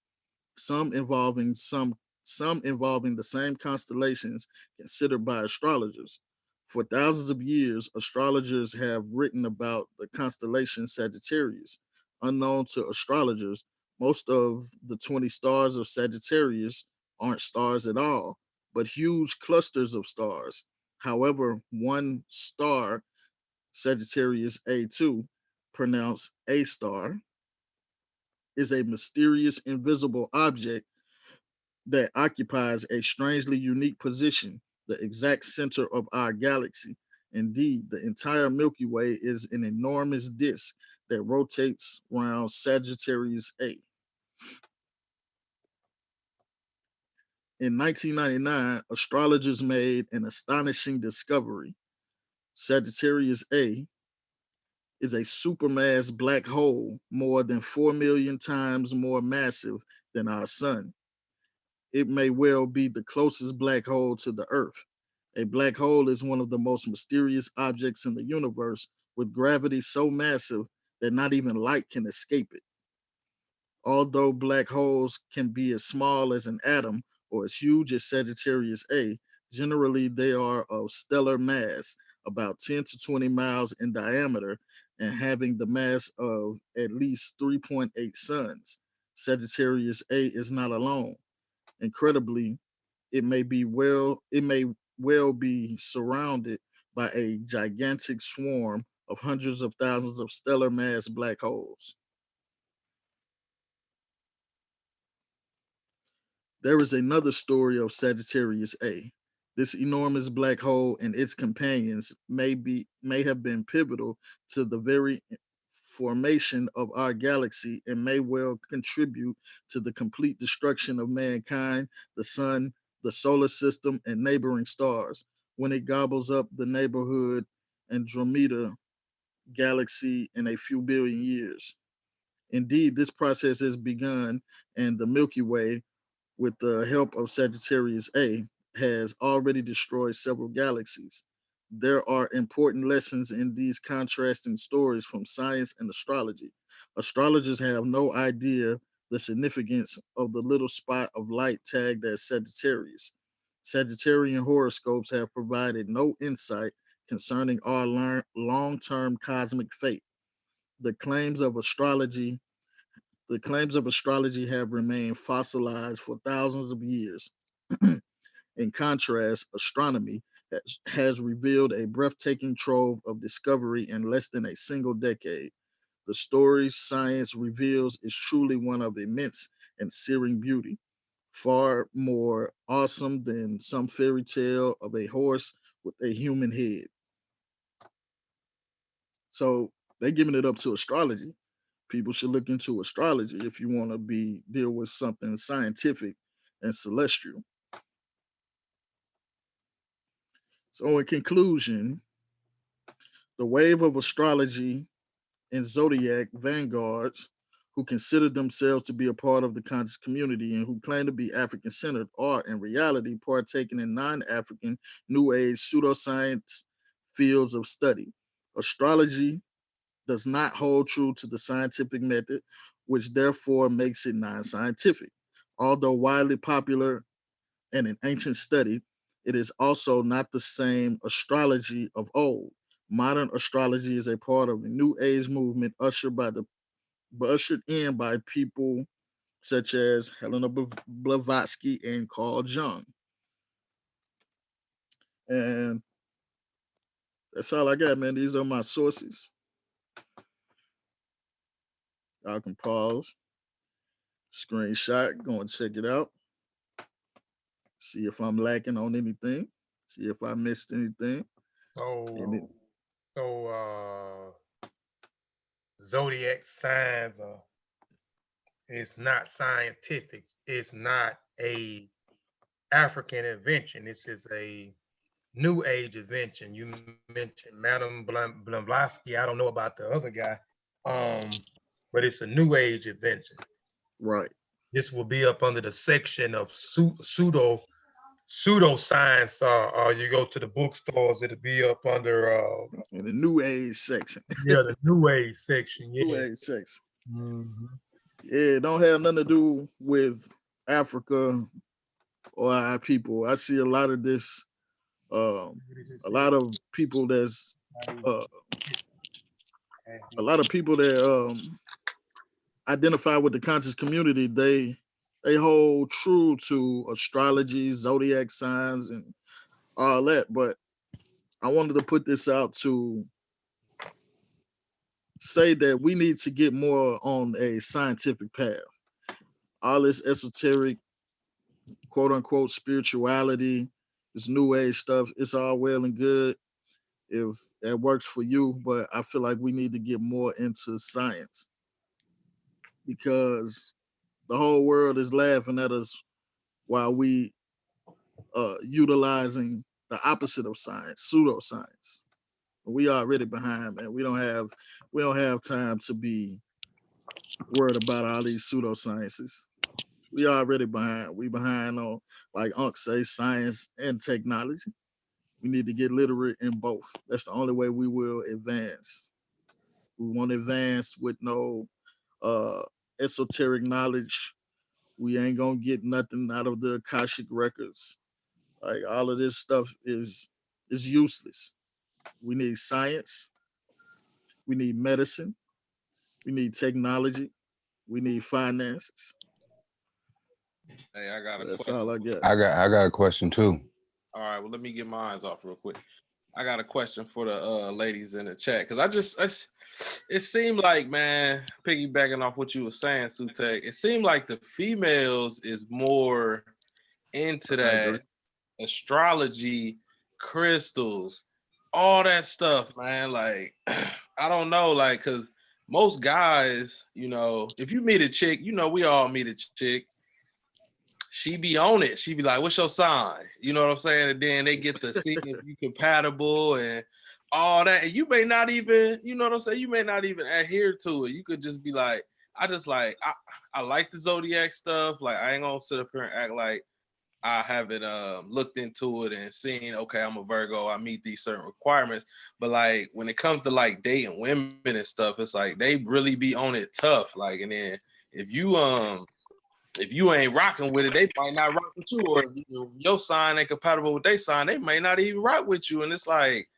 some involving the same constellations considered by astrologers. For thousands of years, astrologers have written about the constellation Sagittarius. Unknown to astrologers, most of the 20 stars of Sagittarius aren't stars at all, but huge clusters of stars. However, one star, Sagittarius A2, pronounced A star, is a mysterious invisible object that occupies a strangely unique position, the exact center of our galaxy. Indeed, the entire Milky Way is an enormous disk that rotates around Sagittarius A. In 1999, astrologers made an astonishing discovery. Sagittarius A is a supermass black hole more than 4 million times more massive than our sun. It may well be the closest black hole to the Earth. A black hole is one of the most mysterious objects in the universe, with gravity so massive that not even light can escape it. Although black holes can be as small as an atom or as huge as Sagittarius A, generally they are of stellar mass, about 10 to 20 miles in diameter, and having the mass of at least 3.8 suns. Sagittarius A is not alone. Incredibly, it may well be surrounded by a gigantic swarm of hundreds of thousands of stellar mass black holes. There is another story of Sagittarius A. This enormous black hole and its companions may have been pivotal to the very formation of our galaxy and may well contribute to the complete destruction of mankind, the sun, the solar system, and neighboring stars when it gobbles up the neighborhood Andromeda galaxy in a few billion years. Indeed, this process has begun, and the Milky Way, with the help of Sagittarius A, has already destroyed several galaxies. There are important lessons in these contrasting stories from science and astrology. Astrologers have no idea the significance of the little spot of light tagged as Sagittarius. Sagittarian horoscopes have provided no insight concerning our long-term cosmic fate. The claims of astrology have remained fossilized for thousands of years. In contrast, astronomy has revealed a breathtaking trove of discovery in less than a single decade. The story science reveals is truly one of immense and searing beauty, far more awesome than some fairy tale of a horse with a human head. So they're giving it up to astrology. People should look into astrology if you want to deal with something scientific and celestial. So in conclusion, the wave of astrology and zodiac vanguards who consider themselves to be a part of the conscious community and who claim to be African centered are in reality partaking in non-African New Age pseudoscience fields of study. Astrology does not hold true to the scientific method, which therefore makes it non-scientific. Although widely popular and an ancient study, it is also not the same astrology of old. Modern astrology is a part of a new age movement ushered in by people such as Helena Blavatsky and Carl Jung. And that's all I got, man. These are my sources. Y'all can pause, screenshot, go and check it out. See if I'm lacking on anything. See if I missed anything. Zodiac signs it's not scientific. It's not a African invention. This is a new age invention. You mentioned Madame Blavatsky. I don't know about the other guy, but it's a new age invention. Right. This will be up under the section of pseudoscience. You go to the bookstores, it'll be up under in the new age section. Yeah, the new age section. Yeah. New age section. Mm-hmm. Yeah, it don't have nothing to do with Africa or our people. I see a lot of this. A lot of people that identify with the conscious community. They hold true to astrology, zodiac signs, and all that. But I wanted to put this out to say that we need to get more on a scientific path. All this esoteric, quote unquote, spirituality, this new age stuff, it's all well and good if that works for you, but I feel like we need to get more into science because the whole world is laughing at us while we utilizing the opposite of science, pseudoscience. We already behind, man. We don't have time to be worried about all these pseudosciences. We already behind. We behind on, like Unc say, science and technology. We need to get literate in both. That's the only way we will advance. We won't advance with no esoteric knowledge. We ain't gonna get nothing out of the Akashic records. Like all of this stuff is useless. We need science. We need medicine. We need technology. We need finances. Hey, I got a That's question. all I got. I got a question too. All right, well, let me get mine off real quick. I got a question for the ladies in the chat because it seemed like, man, piggybacking off what you were saying, Sutekh, it seemed like the females is more into I agree. that astrology, crystals, all that stuff, man. Like, I don't know, like, cause most guys, you know, if you meet a chick, you know, we all meet a chick. She be on it. She be like, "What's your sign?" You know what I'm saying? And then they get to see if you compatible and all that. And you may not even, you know what I'm saying? You may not even adhere to it. You could just be like, I just like, I like the zodiac stuff. Like, I ain't gonna sit up here and act like I haven't looked into it and seen, okay, I'm a Virgo, I meet these certain requirements. But like when it comes to like dating women and stuff, it's like they really be on it tough. Like, and then if you ain't rocking with it, they might not rock with you. Or if your sign ain't compatible with their sign, they may not even rock with you. And it's like,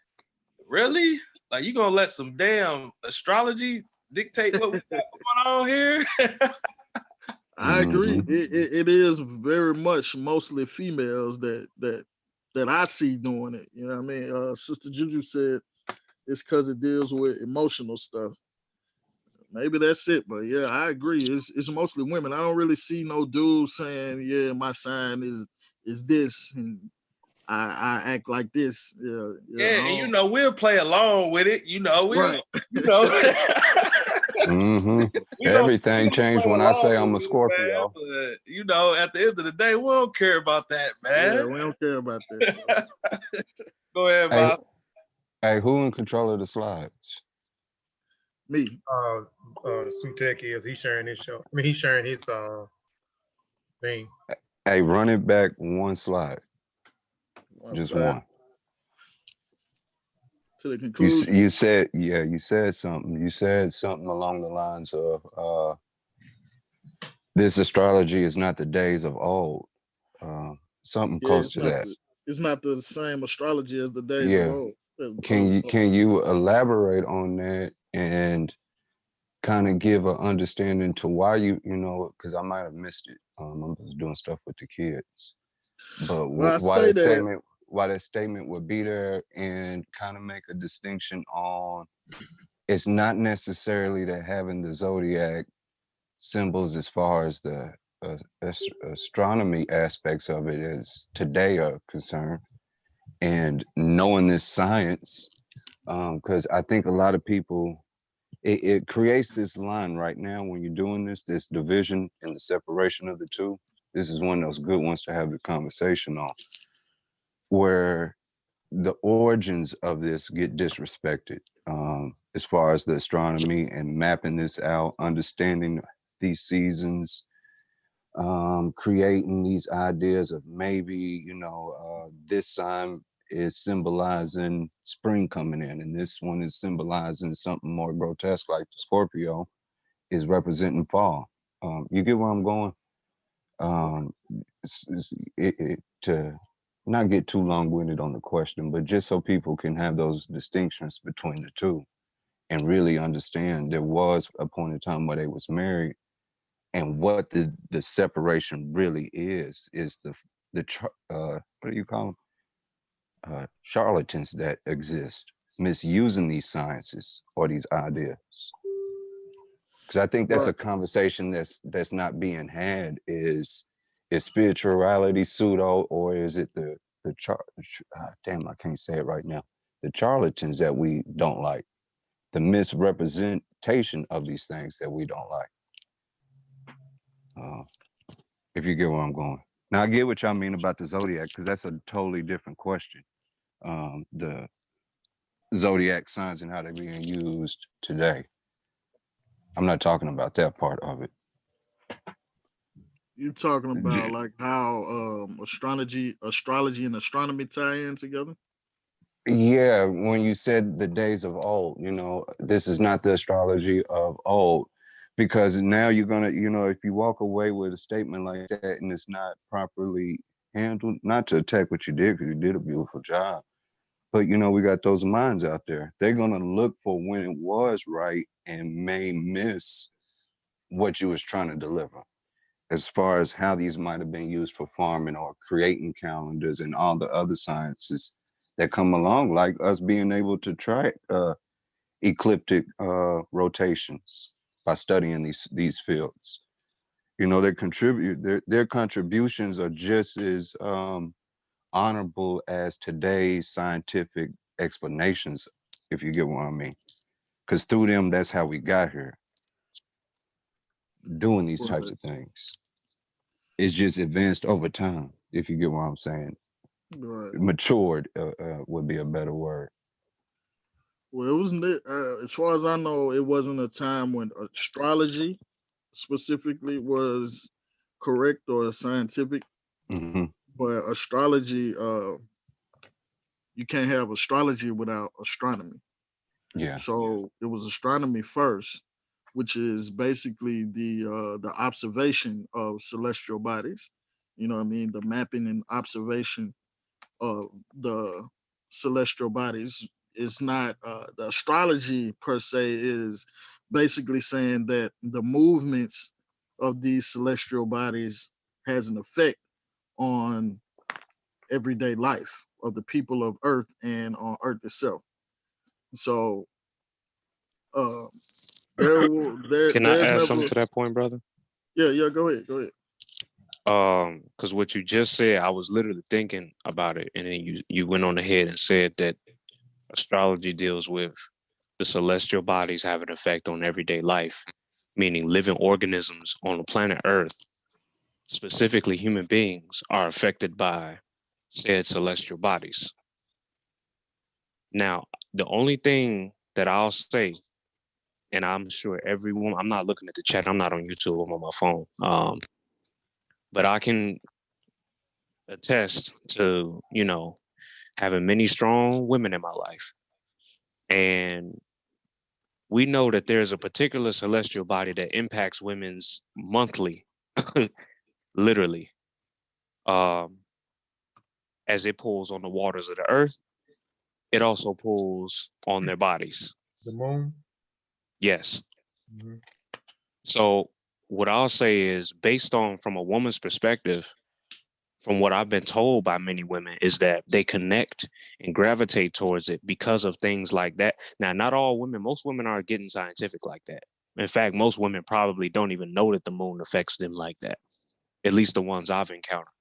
really? Like, you gonna let some damn astrology dictate what we got going on here? I agree. It is very much mostly females that I see doing it. You know what I mean? Sister Juju said it's because it deals with emotional stuff. Maybe that's it, but yeah, I agree. It's mostly women. I don't really see no dudes saying, "Yeah, my sign is this, and I act like this." Yeah, Yeah, and you know we'll play along with it. You know we'll, right. you know. Everything changed when I say I'm a Man, Scorpio. but you know, at the end of the day, we don't care about that, man. Yeah, we don't care about that. Go ahead, Hey, Bob. hey, who in control of the slides? Me. Sutekh is. He's sharing his show. I mean, he's sharing his thing. Hey, run it back one slide. Just one. To the conclusion. You said, yeah, you said something. You said something along the lines of this astrology is not the days of old. Something close to that. It's not the same astrology as the days Yeah. of old. Can you elaborate on that and kind of give an understanding to why you know, because I might have missed it. I'm just doing stuff with the kids. But Well, why that statement would be there, and kind of make a distinction on it's not necessarily that having the zodiac symbols as far as the astronomy aspects of it as today are concerned, and knowing this science, because I think a lot of people, it creates this line right now when you're doing this division and the separation of the two. This is one of those good ones to have the conversation on, where the origins of this get disrespected, as far as the astronomy and mapping this out, understanding these seasons, creating these ideas of maybe, you know, this sign is symbolizing spring coming in, and this one is symbolizing something more grotesque, like the Scorpio is representing fall. You get where I'm going? To not get too long-winded on the question, but just so people can have those distinctions between the two and really understand there was a point in time where they was married, and what the separation really is the what do you call them? Charlatans that exist misusing these sciences or these ideas. Because I think that's a conversation that's not being had. Is spirituality pseudo, or is it the damn, I can't say it right now, the charlatans that we don't like, the misrepresentation of these things that we don't like. If you get where I'm going. Now I get what y'all mean about the zodiac, because that's a totally different question. The zodiac signs and how they're being used today. I'm not talking about that part of it. You're talking about like how astrology and astronomy tie in together? Yeah, when you said the days of old, you know, this is not the astrology of old, because now you're gonna, you know, if you walk away with a statement like that and it's not properly handled, not to attack what you did, because you did a beautiful job, but you know, we got those minds out there. They're gonna look for when it was right and may miss what you was trying to deliver, as far as how these might have been used for farming or creating calendars and all the other sciences that come along, like us being able to track ecliptic rotations by studying these fields. You know, they contribute. Their contributions are just as honorable as today's scientific explanations, if you get what I mean. Because through them, that's how we got here, doing these types of things. It's just advanced over time, if you get what I'm saying. Right. Matured would be a better word. Well, it wasn't. As far as I know, it wasn't a time when astrology specifically was correct or scientific. Mm-hmm. But astrology, you can't have astrology without astronomy. Yeah. So it was astronomy first, which is basically the observation of celestial bodies. You know what I mean? The mapping and observation of the celestial bodies is not the astrology per se is basically saying that the movements of these celestial bodies has an effect on everyday life of the people of Earth and on Earth itself. So Can I there's add never. something to that point, brother? Yeah, go ahead. Because what you just said, I was literally thinking about it, and then you went on ahead and said that astrology deals with the celestial bodies have an effect on everyday life, meaning living organisms on the planet Earth, specifically human beings, are affected by said celestial bodies. Now, the only thing that I'll say, and I'm sure everyone, I'm not looking at the chat, I'm not on YouTube, I'm on my phone. But I can attest to, having many strong women in my life. And we know that there's a particular celestial body that impacts women's monthly, literally, as it pulls on the waters of the earth. It also pulls on their bodies. The moon? Yes. Mm-hmm. So what I'll say is, based on from a woman's perspective, from what I've been told by many women, is that they connect and gravitate towards it because of things like that. Now, not all women, most women aren't getting scientific like that. In fact, most women probably don't even know that the moon affects them like that, at least the ones I've encountered.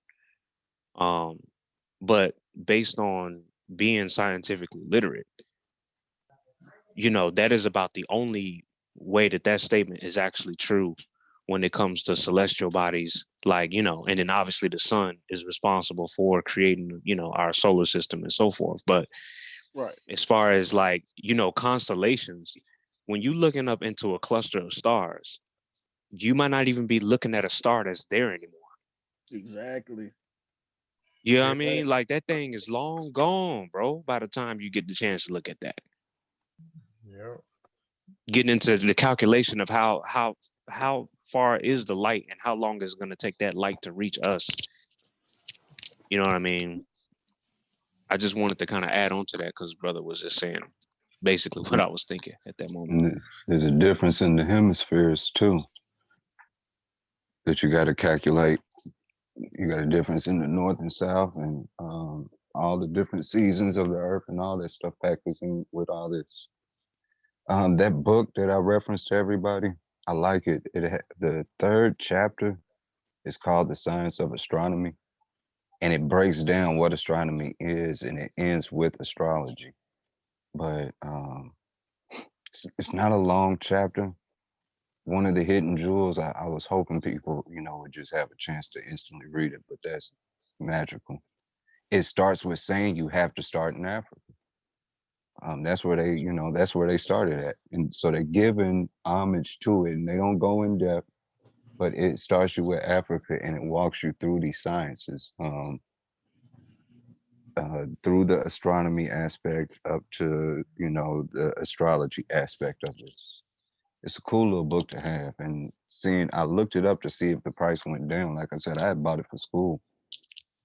But based on being scientifically literate, that is about the only way that statement is actually true when it comes to celestial bodies, and then obviously the sun is responsible for creating, our solar system and so forth. But right, as far as constellations, when you're looking up into a cluster of stars, you might not even be looking at a star that's there anymore. Exactly. You know what I mean? Like, that thing is long gone, bro, by the time you get the chance to look at that. Yeah. Getting into the calculation of how far is the light and how long is it going to take that light to reach us. You know what I mean? I just wanted to kind of add on to that because brother was just saying basically what I was thinking at that moment. And there's a difference in the hemispheres too that you got to calculate. You got a difference in the north and south, and all the different seasons of the earth and all that stuff factors in with all this. That book that I referenced to everybody, I like it. The third chapter is called The Science of Astronomy, and it breaks down what astronomy is, and it ends with astrology. But it's not a long chapter. One of the hidden jewels, I was hoping people, would just have a chance to instantly read it, but that's magical. It starts with saying you have to start in Africa. That's where they started at. And so they're giving homage to it, and they don't go in depth, but it starts you with Africa and it walks you through these sciences, through the astronomy aspect up to, the astrology aspect of this. It's a cool little book to have. And I looked it up to see if the price went down. Like I said, I had bought it for school.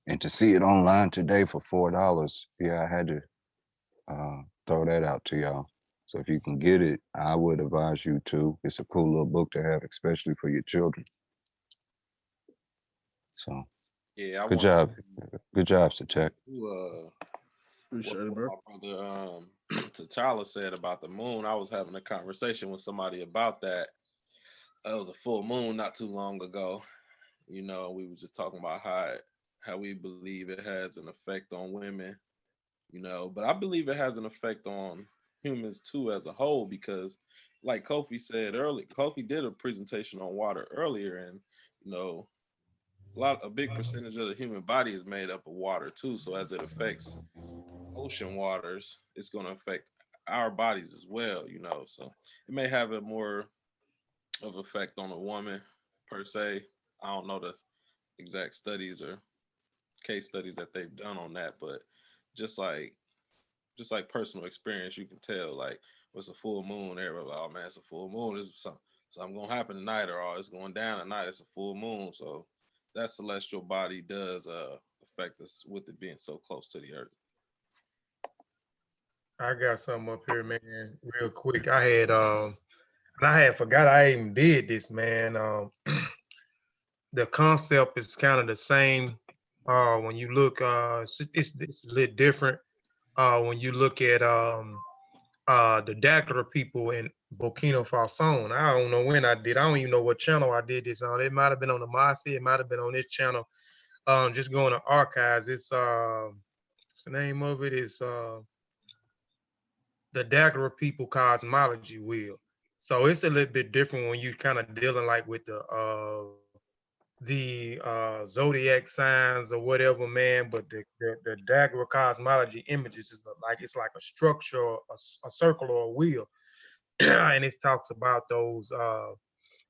And to see it online today for $4, yeah, I had to throw that out to y'all. So if you can get it, I would advise you to. It's a cool little book to have, especially for your children. So, yeah, good job. Good job, Sutekh. Appreciate it, bro. My brother T'Challa said about the moon. I was having a conversation with somebody about that It was a full moon not too long ago. You know, we were just talking about how we believe it has an effect on women, you know, but I believe it has an effect on humans too as a whole, because like Kofi said earlier, Kofi did a presentation on water earlier, and you know, a big percentage of the human body is made up of water too. So as it affects ocean waters, it's going to affect our bodies as well, you know. So it may have a more of effect on a woman per se. I don't know the exact studies or case studies that they've done on that, but just like personal experience, you can tell like what's a full moon. Everybody like, oh man, it's a full moon. It's something gonna happen tonight, or oh, it's going down tonight. It's a full moon. So that celestial body does affect us with it being so close to the earth. I got something up here, man, real quick. And I had forgot I even did this, man. The concept is kind of the same. When you look, it's a little different. When you look at the Dakar people in Burkina Faso. I don't know when I did. I don't even know what channel I did this on. It might have been on the Mossi. It might have been on this channel. Just going to archives. It's what's the name of it? Is the Dakar people cosmology wheel. So it's a little bit different when you kind of dealing like with the zodiac signs or whatever, man. But the Dagger cosmology images is like it's like a structure, a circle or a wheel, and it talks about those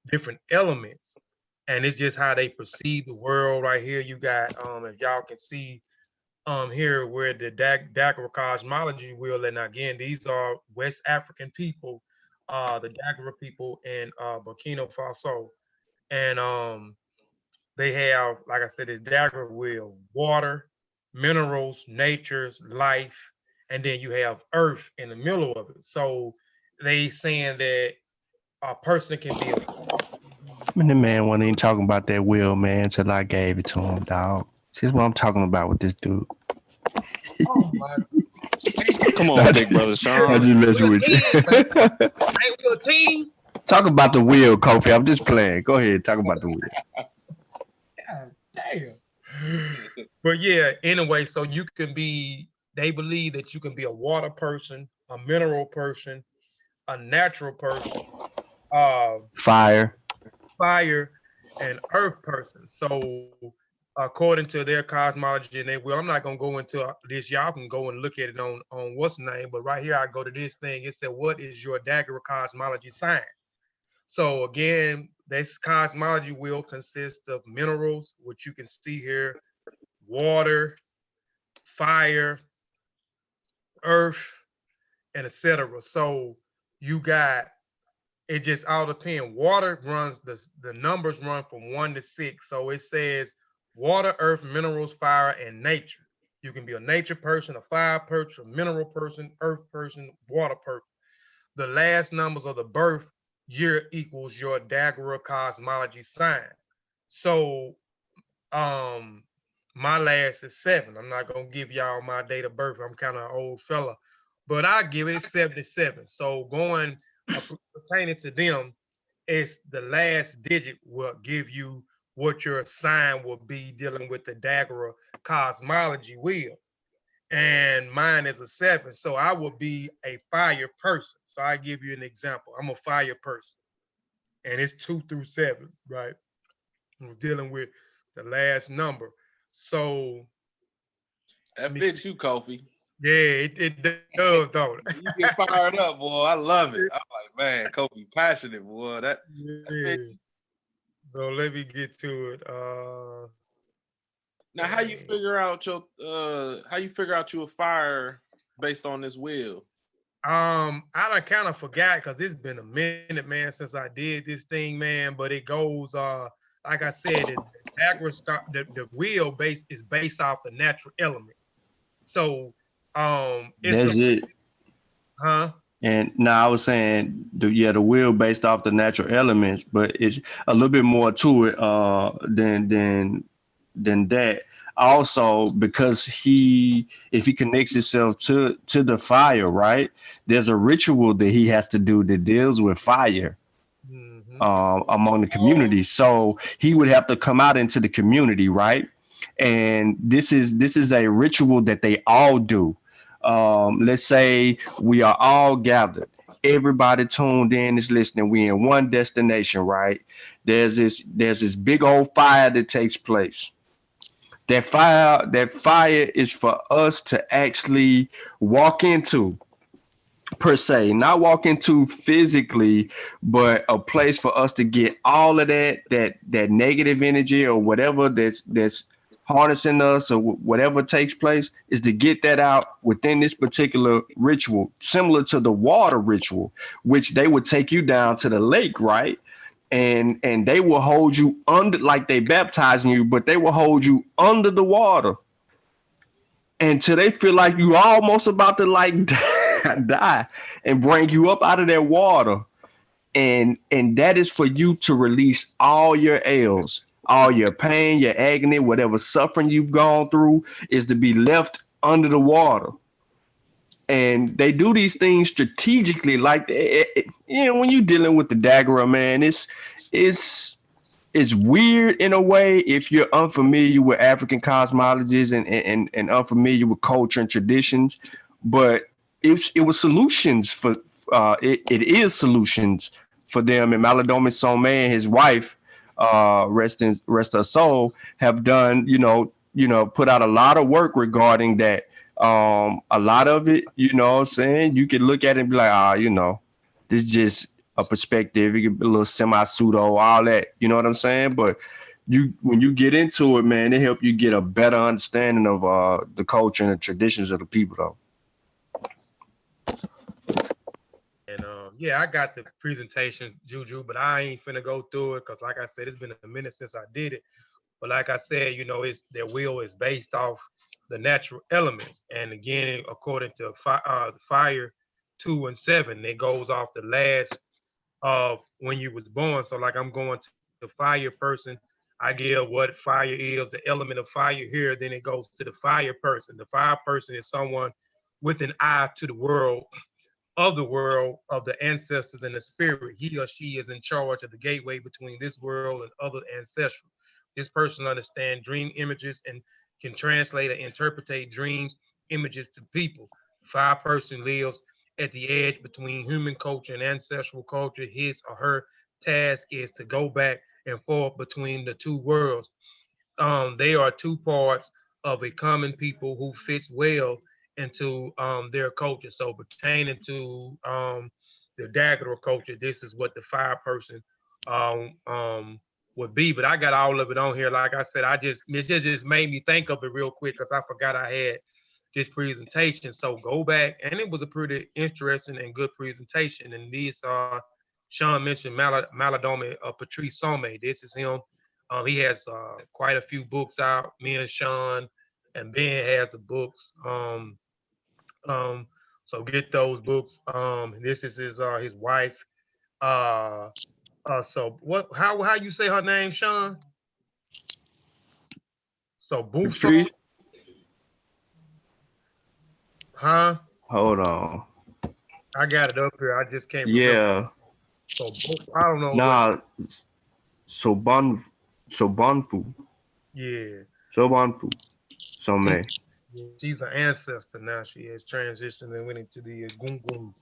different elements, and it's just how they perceive the world. Right here, you got if y'all can see here where the Dagger cosmology wheel, and again, these are West African people, the Dagger people in Burkina Faso, and they have, like I said, this Dagger wheel, water, minerals, nature's life, and then you have earth in the middle of it. So they saying that a person can be The man wasn't even talking about that wheel, man, until I gave it to him, dog. This is what I'm talking about with this dude. Oh my! Come on, big brother Shawn. I just messing with you. Ain't we a team? Talk about the wheel, Kofi. I'm just playing. Go ahead, talk about the wheel. God damn. But yeah, anyway, so you can be, they believe that you can be a water person, a mineral person, a natural person, fire, and earth person. So according to their cosmology, and they will, I'm not gonna go into this. Y'all can go and look at it on what's the name, but right here I go to this thing. It said, what is your Dagger cosmology sign? So again, this cosmology will consist of minerals, which you can see here, water, fire, earth, and etc. So you got, it just all depends. Water runs, the numbers run from 1 to 6. So it says water, earth, minerals, fire, and nature. You can be a nature person, a fire person, a mineral person, earth person, water person. The last numbers of the birth year equals your Dagger cosmology sign. So my last is 7. I'm not gonna give y'all my date of birth. I'm kind of an old fella, but I give it 77. So going pertaining to them, it's the last digit will give you what your sign will be dealing with the Dagger cosmology wheel. And mine is a 7. So I will be a fire person. So I give you an example. I'm a fire person. And it's 2 through 7, right? I'm dealing with the last number. So that fits you, Kofi. Yeah, it does, don't it? You get fired up, boy. I love it. I'm like, man, Kofi passionate, boy. That So let me get to it. Now, how you figure out you a fire based on this wheel? I done kind of forgot because it's been a minute, man, since I did this thing, man. But it goes, like I said, the wheel base is based off the natural elements. So, that's it. Huh? And now I was saying, the wheel based off the natural elements, but it's a little bit more to it than that. Also, because if he connects himself to the fire, right? There's a ritual that he has to do that deals with fire. Mm-hmm. among the community. So he would have to come out into the community, right? And this is a ritual that they all do. Let's say we are all gathered. Everybody tuned in is listening. We in one destination, right? There's this big old fire that takes place. That fire is for us to actually walk into, per se, not walk into physically, but a place for us to get all of that negative energy or whatever that's harnessing us, or whatever takes place, is to get that out within this particular ritual, similar to the water ritual, which they would take you down to the lake, right? And they will hold you under, like they baptizing you, but they will hold you under the water until they feel like you almost about to like die, and bring you up out of that water. And that is for you to release all your ails, all your pain, your agony, whatever suffering you've gone through, is to be left under the water. And they do these things strategically, like when you're dealing with the Dagara, man, it's weird in a way if you're unfamiliar with African cosmologies and unfamiliar with culture and traditions. But it was solutions for it is solutions for them. And Maladome Some and his wife, rest her soul, have done, put out a lot of work regarding that. A lot of it, you know what I'm saying, you could look at it and be like, this is just a perspective. It could be a little semi-pseudo, all that, you know what I'm saying? But when you get into it, man, it help you get a better understanding of the culture and the traditions of the people, though. And yeah, I got the presentation, Juju, but I ain't finna go through it because, like I said, it's been a minute since I did it. But like I said, it's their will is based off the natural elements. And again, according to Fire 2 and 7, it goes off the last of when you was born. So like I'm going to the fire person, I give what fire is, the element of fire here, then it goes to the fire person. The fire person is someone with an eye to the world, of the ancestors and the spirit. He or she is in charge of the gateway between this world and other ancestral. This person understands dream images and can translate and interpret dreams images to people. Fire person lives at the edge between human culture and ancestral culture. His or her task is to go back and forth between the two worlds. They are two parts of a common people who fits well into their culture. So pertaining to the Dagador culture, this is what the fire person would be. But I got all of it on here. Like I said, it just made me think of it real quick because I forgot I had this presentation. So go back, and it was a pretty interesting and good presentation. And these are Shawn mentioned Maladome Patrice Some. This is him. He has quite a few books out. Me and Shawn and Ben has the books. So get those books. This is his wife. So what? How you say her name, Shawn? So Patrice. Huh? Hold on. I got it up here. I just can't remember. Yeah. So I don't know. Nah. Sobanfu. Yeah. Sobanfu. Some. She's an ancestor now. She has transitioned and went into the Gungun.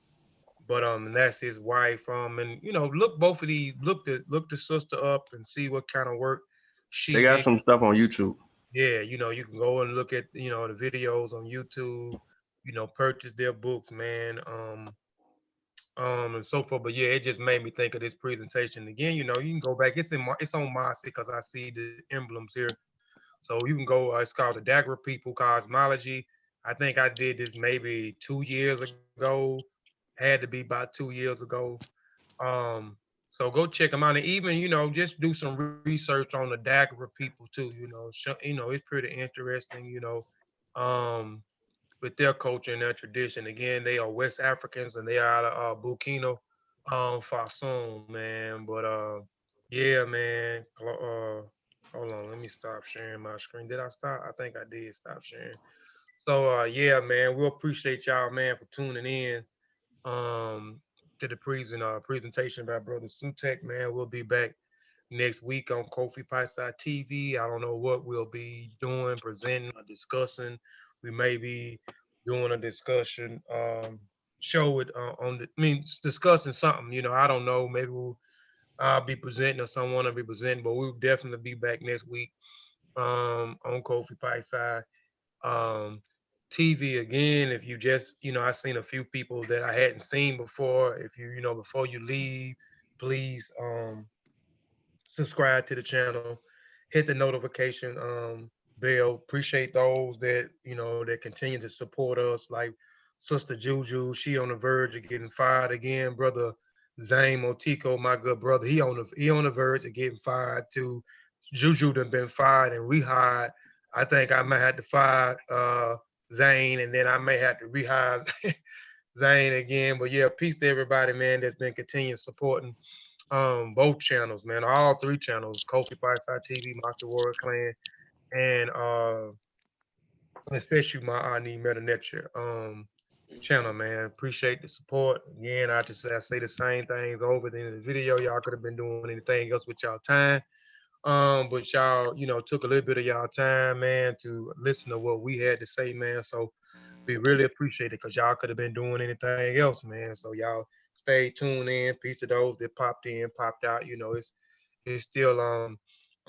But and that's his wife. And look both of these. Look the sister up and see what kind of work she. They got some stuff on YouTube. Yeah, you can go and look at the videos on YouTube. Purchase their books, man. And so forth. But yeah, it just made me think of this presentation again. You can go back. It's on Mossi because I see the emblems here. So you can go. It's called the Dagara People Cosmology. I think I did this maybe 2 years ago. Had to be about 2 years ago. So go check them out, and even just do some research on the Dagara people too. It's pretty interesting. With their culture and their tradition. Again, they are West Africans and they are out of Burkina Faso, man. But yeah, man. Hold on, let me stop sharing my screen. Did I stop? I think I did stop sharing. So yeah, man, we appreciate y'all, man, for tuning in. to the presentation by Brother Sutekh, man. We'll be back next week on Kofi Piesie TV. I don't know what we'll be doing, presenting or discussing. We may be doing a discussion show with on the, I mean, discussing something. You know, I don't know. Maybe I'll be presenting or someone will be presenting, but we'll definitely be back next week on Kofi Piesie TV again. If you just, you know, I seen a few people that I hadn't seen before. If you, you know, before you leave, please subscribe to the channel, hit the notification bell. Appreciate those that, you know, that continue to support us, like Sister Juju. She on the verge of getting fired again. Brother Zane Motico, my good brother, he on the verge of getting fired too. Juju done been fired and rehired. I think I might have to fire Zane, and then I may have to rehire Zane again. But yeah, peace to everybody, man, that's been continuing supporting both channels, man, all three channels, Kofi Piesie TV, Master Warrior Clan, and especially my I Need Medew Netcher channel, man. Appreciate the support. Again, I say the same things over the end of the video. Y'all could have been doing anything else with y'all time. But y'all, you know, took a little bit of y'all time, man, to listen to what we had to say, man. So we really appreciate it because y'all could have been doing anything else, man. So y'all stay tuned in. Peace to those that popped in, popped out. You know, it's still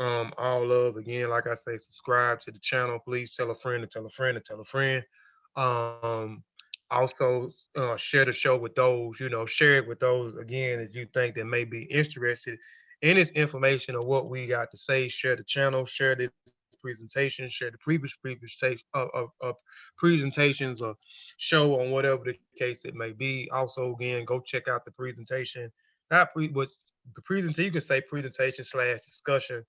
all love. Again, like I say, subscribe to the channel. Please tell a friend to tell a friend to tell a friend. Um, Also share the show with those, you know, share it with those again that you think that may be interested in this information or what we got to say. Share the channel, share this presentation, share the presentations or show on whatever the case it may be. Also, again, go check out the presentation. Not pre was the presentation. You can say presentation slash discussion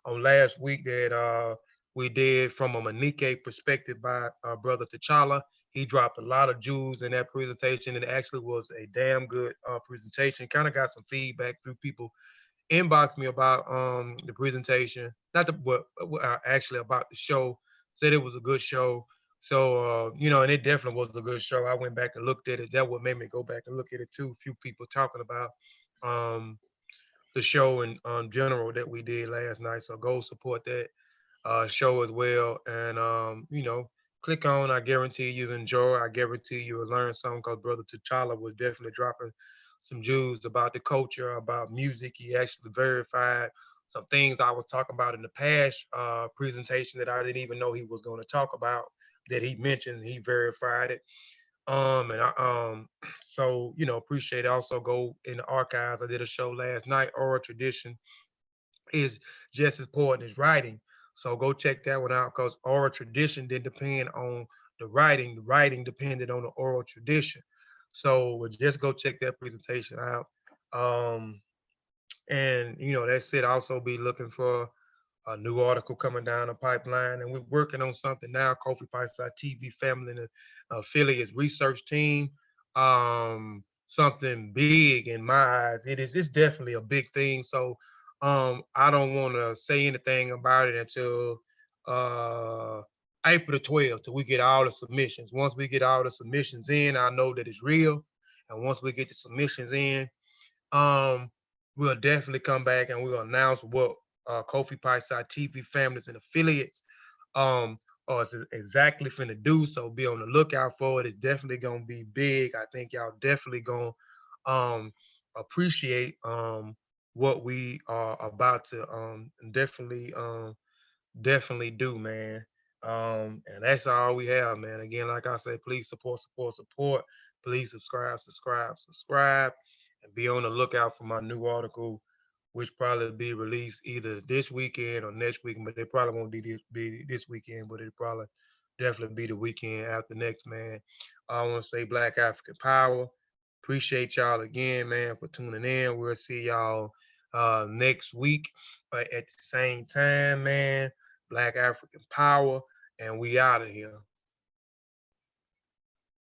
on last week that we did from a Manike perspective by Brother T'Challa. He dropped a lot of jewels in that presentation. It actually was a damn good presentation. Kind of got some feedback through people inboxed me about the presentation, not the what actually about the show. Said it was a good show. So you know, and it definitely was a good show. I went back and looked at it. That what made me go back and look at it too. A few people talking about um the show in general that we did last night. So go support that show as well. And you know, click on. I guarantee you enjoy. I guarantee you will learn something because Brother T'Challa was definitely dropping some jewels about the culture, about music. He actually verified some things I was talking about in the past presentation that I didn't even know he was going to talk about. That he mentioned, he verified it. And I, so you know, appreciate it. Also, go in the archives. I did a show last night. Oral tradition is just as important as writing. So go check that one out because oral tradition did depend on the writing. The writing depended on the oral tradition. So just go check that presentation out. Um, and you know, that's it. Also be looking for a new article coming down the pipeline, and we're working on something now. Kofi Piesie TV family and the affiliates research team. Something big in my eyes. It's definitely a big thing. So I don't want to say anything about it until April the 12th, till we get all the submissions. Once we get all the submissions in, I know that it's real. And once we get the submissions in, um, we'll definitely come back and we'll announce what Kofi Piesie TV families and affiliates are exactly finna do. So be on the lookout for it. It's definitely gonna be big. I think y'all definitely gonna appreciate what we are about to definitely do, man. And that's all we have, man. Again, like I said, please support, support, support. Please subscribe, subscribe, subscribe, and be on the lookout for my new article, which probably be released either this weekend or next weekend. But it probably won't be this weekend, but it probably definitely be the weekend after next, man. I want to say Black African Power. Appreciate y'all again, man, for tuning in. We'll see y'all next week at the same time, man. Black African Power, and we out of here.